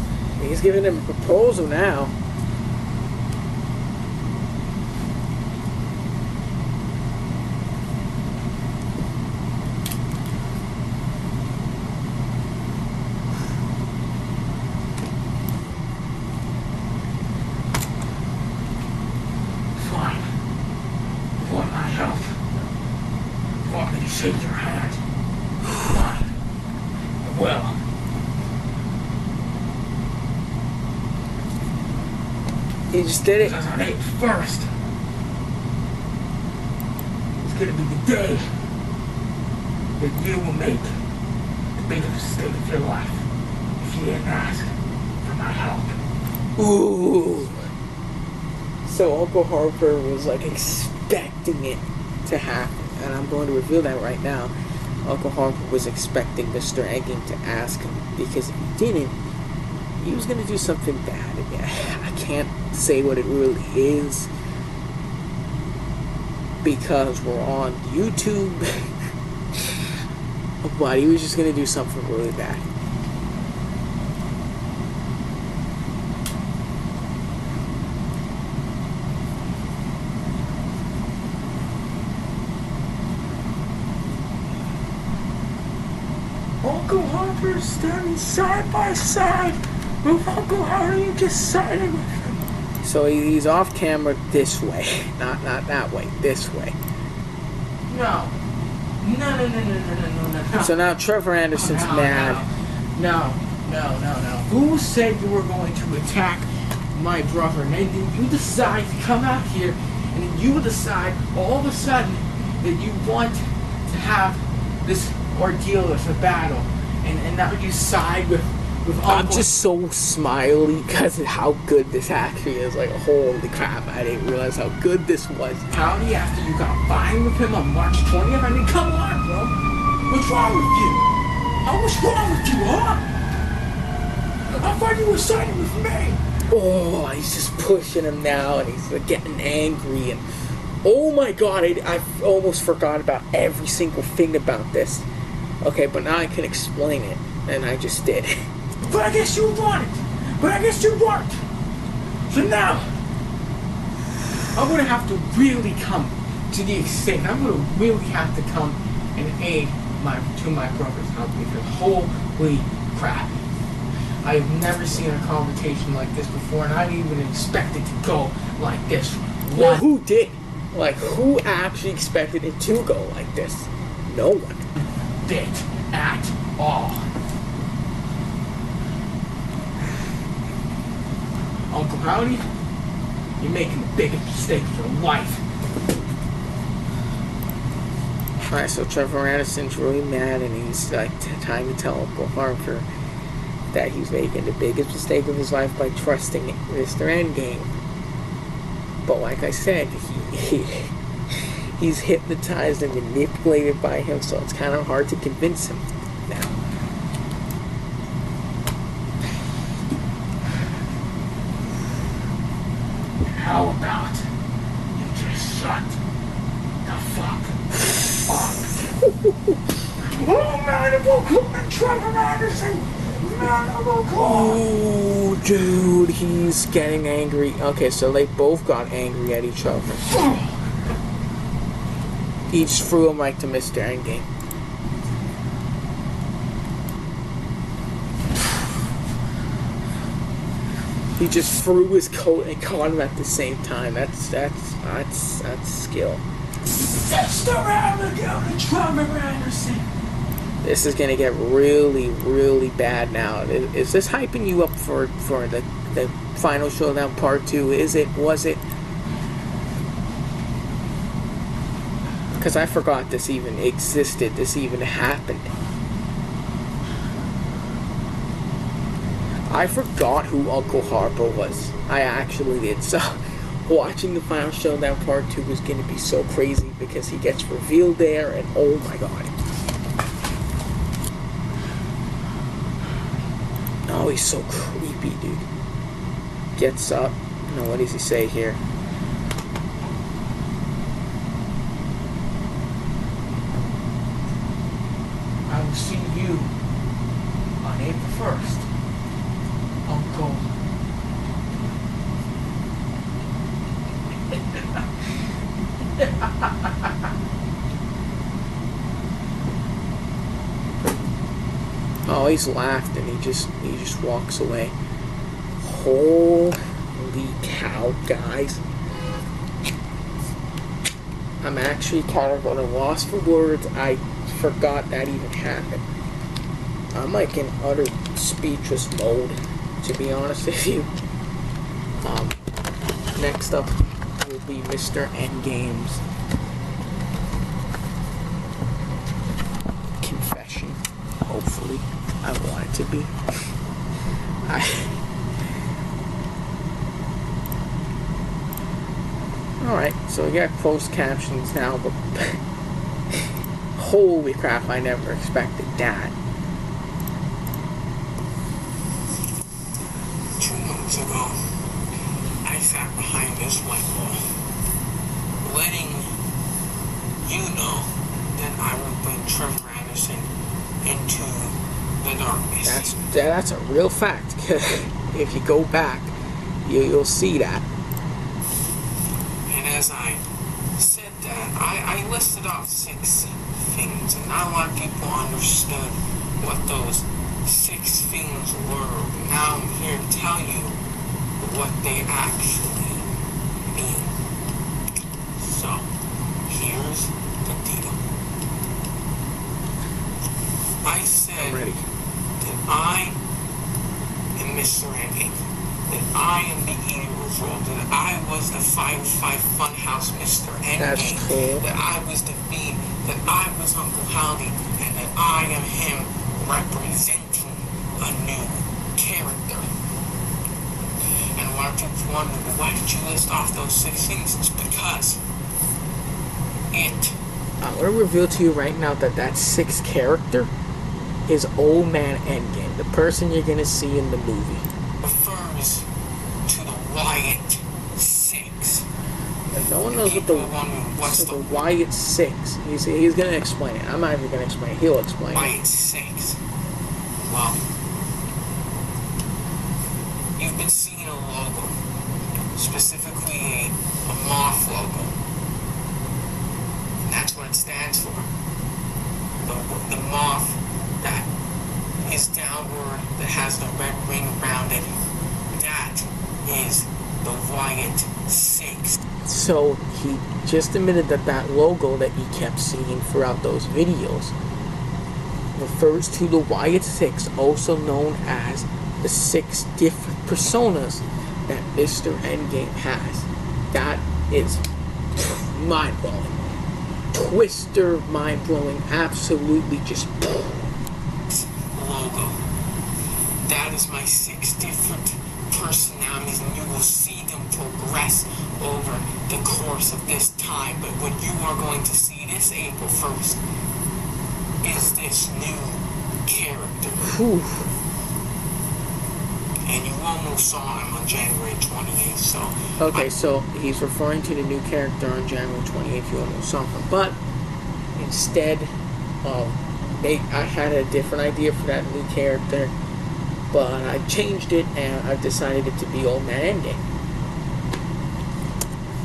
he's giving him a proposal now. Fine. You want my help? You want me to shake your hand? Fine. I will. He just did it. Because on April 1st, it's going to be the day that you will make the biggest mistake of your life if you didn't ask for my help. Ooh. So Uncle Harper was like expecting it to happen. And I'm going to reveal that right now. Uncle Harper was expecting Mr. Endgame to ask him, because if he didn't, he was going to do something bad again. I can't say what it really is because we're on YouTube. But he was just going to do something really bad. Uncle Harper's standing side by side with Uncle Howdy. You just sided with him. So he's off camera this way, not that way, this way. No. No. So now Trevor Anderson's mad. No. Who said you were going to attack my brother? And then you decide to come out here, and then you decide all of a sudden that you want to have this ordeal, this a battle, and now you side with Uncle. I'm just so smiley because of how good this actually is. Like, holy crap, I didn't realize how good this was. Howdy, after you got fine with him on March 20th? I mean, come on, bro. What's wrong with you? What's wrong with you, huh? I thought you were siding with me. Oh, he's just pushing him now, and he's like, getting angry, and oh my god, I almost forgot about every single thing about this. Okay, but now I can explain it, and I just did. But I guess you want it. But I guess you weren't. So now, I'm going to have to really come to the extent. I'm going to really have to come and aid my brother's house because holy crap. I've never seen a confrontation like this before, and I didn't even expect it to go like this. Well, who did? Like, who actually expected it to go like this? No one. Bit at all. Uncle Howdy, you're making the biggest mistake of your life. Alright, so Trevor Anderson's really mad, and he's like trying to tell Uncle Harker that he's making the biggest mistake of his life by trusting Mr. Endgame. But like I said, he's hypnotized and manipulated by him, so it's kind of hard to convince him now. How about you just shut the fuck up? Oh man, it will come and Trevor Anderson! Oh, dude, he's getting angry. Okay, so they both got angry at each other. Each threw a mic to Mr. Endgame. He just threw his coat and caught him at the same time. That's skill. Mr. Abigail and Trevor Anderson! This is gonna get really, really bad now. Is this hyping you up for the final showdown part 2? Is it? Was it? Because I forgot this even existed. This even happened. I forgot who Uncle Harper was. I actually did. So watching the final showdown part 2 was gonna be so crazy because he gets revealed there, and oh my god. Oh, he's so creepy, dude. Gets up. No, what does he say here? I will see you on April 1st, Uncle. Oh, he's laughed and he just walks away. Holy cow, guys. I'm actually kind of at a loss for words. I forgot that even happened. I'm like in utter speechless mode, to be honest with you. Next up will be Mr. Endgame's confession. Hopefully. I want it to be. Alright, so we got closed captions now, but holy crap, I never expected that. 2 months ago, I sat behind this white wall, letting you know that I would bring Trevor Anderson into the darkness. That's a real fact. If you go back, you'll see that. And as I said that, I listed off 6 things, and not a lot of people understood what those 6 things were. Now I'm here to tell you what they actually mean. So, here's the deal. I said that I am Mr. Endgame, that I am the Eater's role, that I was the 5-5 Funhouse Mr. Endgame, That's cool. that I was the Fiend, that I was Uncle Howdy, and that I am him representing a new character. And a lot of people wonder, why did you list off those 6 things? It's because I'm going to reveal to you right now that 6th character is Old Man Endgame, the person you're going to see in the movie. refers to the Wyatt 6. If no one knows what the Wyatt 6, he's going to explain it. I'm not even going to explain it. He'll explain Wyatt 6. Well, you've been seeing a logo, specifically a moth logo. And that's what it stands for. The Wyatt 6. So he just admitted that that logo that he kept seeing throughout those videos refers to the Wyatt 6, also known as the 6 different personas that Mr. Endgame has. That is mind-blowing. Twister, mind-blowing, absolutely just logo. That is my 6 different personalities, and you will see them progress over the course of this time. But what you are going to see this April 1st is this new character. Whew. And you almost saw him on January 28th, so... Okay, so he's referring to the new character on January 28th, you almost saw him. But instead, I had a different idea for that new character, but I changed it, and I decided it to be Old Man Endgame.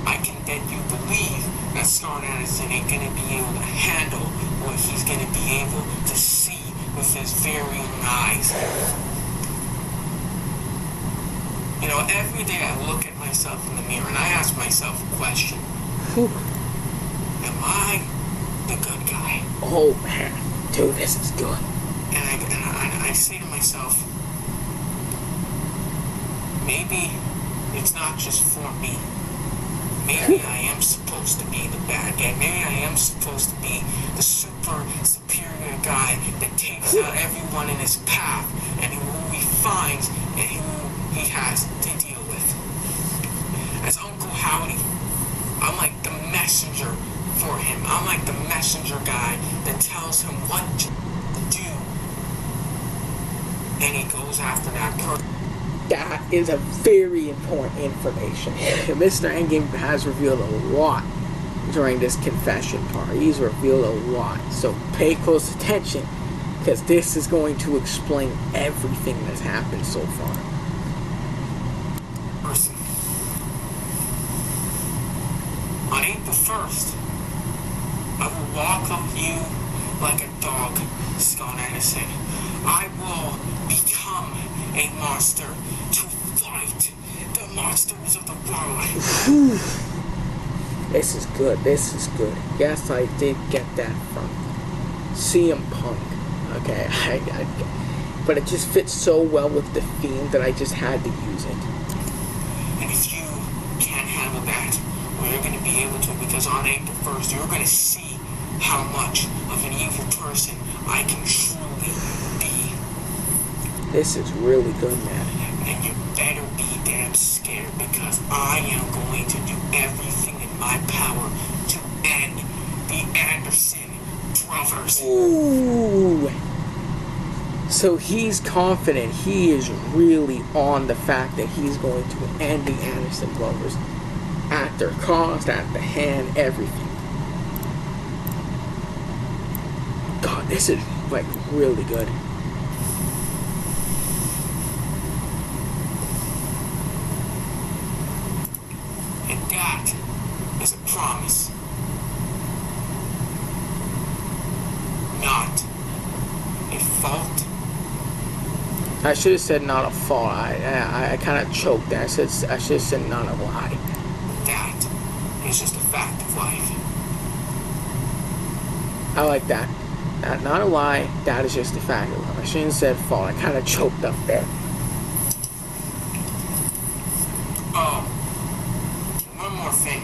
I can bet you believe that Scarlet Anderson ain't gonna be able to handle what he's gonna be able to see with his very own eyes. You know, every day I look at myself in the mirror and I ask myself a question. Whew. Am I the good guy? Oh man, dude, this is good. And I say to myself, maybe it's not just for me. Maybe I am supposed to be the bad guy. Maybe I am supposed to be the super superior guy that takes out everyone in his path and who he finds and who he has to deal with. As Uncle Howdy, I'm like the messenger for him. I'm like the messenger guy that tells him what to do. And he goes after that person. That is a very important information. Mr. Endgame has revealed a lot during this confession part. He's revealed a lot. So pay close attention, because this is going to explain everything that's happened so far. On April 1st, I will walk up you like a dog, Scott Anderson. I will become a monster to fight the monsters of the world. This is good. This is good. Yes, I did get that from CM Punk. Okay, but it just fits so well with the theme that I just had to use it. And if you can't handle that, well, you're going to be able to, because on April 1st, you're going to see how much of an evil person I can truly be. This is really good, man. And you better be damn scared, because I am going to do everything in my power to end the Anderson brothers. Ooh. So he's confident. He is really on the fact that he's going to end the Anderson brothers at their cost, at the hand, everything. God, this is like really good. And that is a promise, not a fault. I should have said not a fault. I kind of choked there. I should have said not a lie. That is just a fact of life. I like that. Not a lie. That is just a fact of life. I shouldn't have said fault. I kind of choked up there. Oh, one more thing.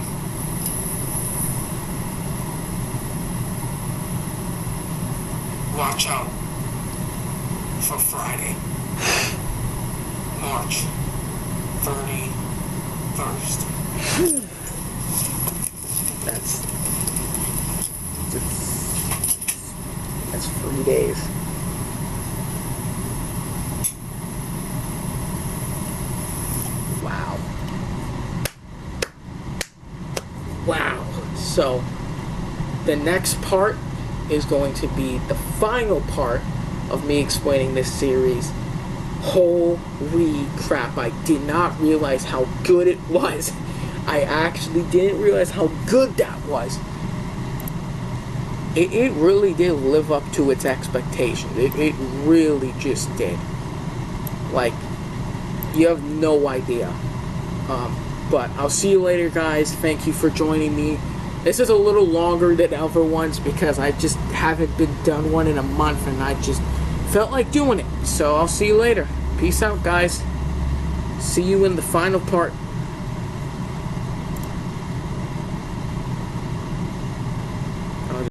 Watch out for Friday, March 31st. That's 3 days. Wow. Wow. So the next part is going to be the final part of me explaining this series. Holy crap, I did not realize how good it was. I actually didn't realize how good that was. It really did live up to its expectations. It really just did. Like, you have no idea. But I'll see you later, guys. Thank you for joining me. This is a little longer than other ones because I just haven't been done one in a month, and I just felt like doing it. So I'll see you later. Peace out, guys. See you in the final part.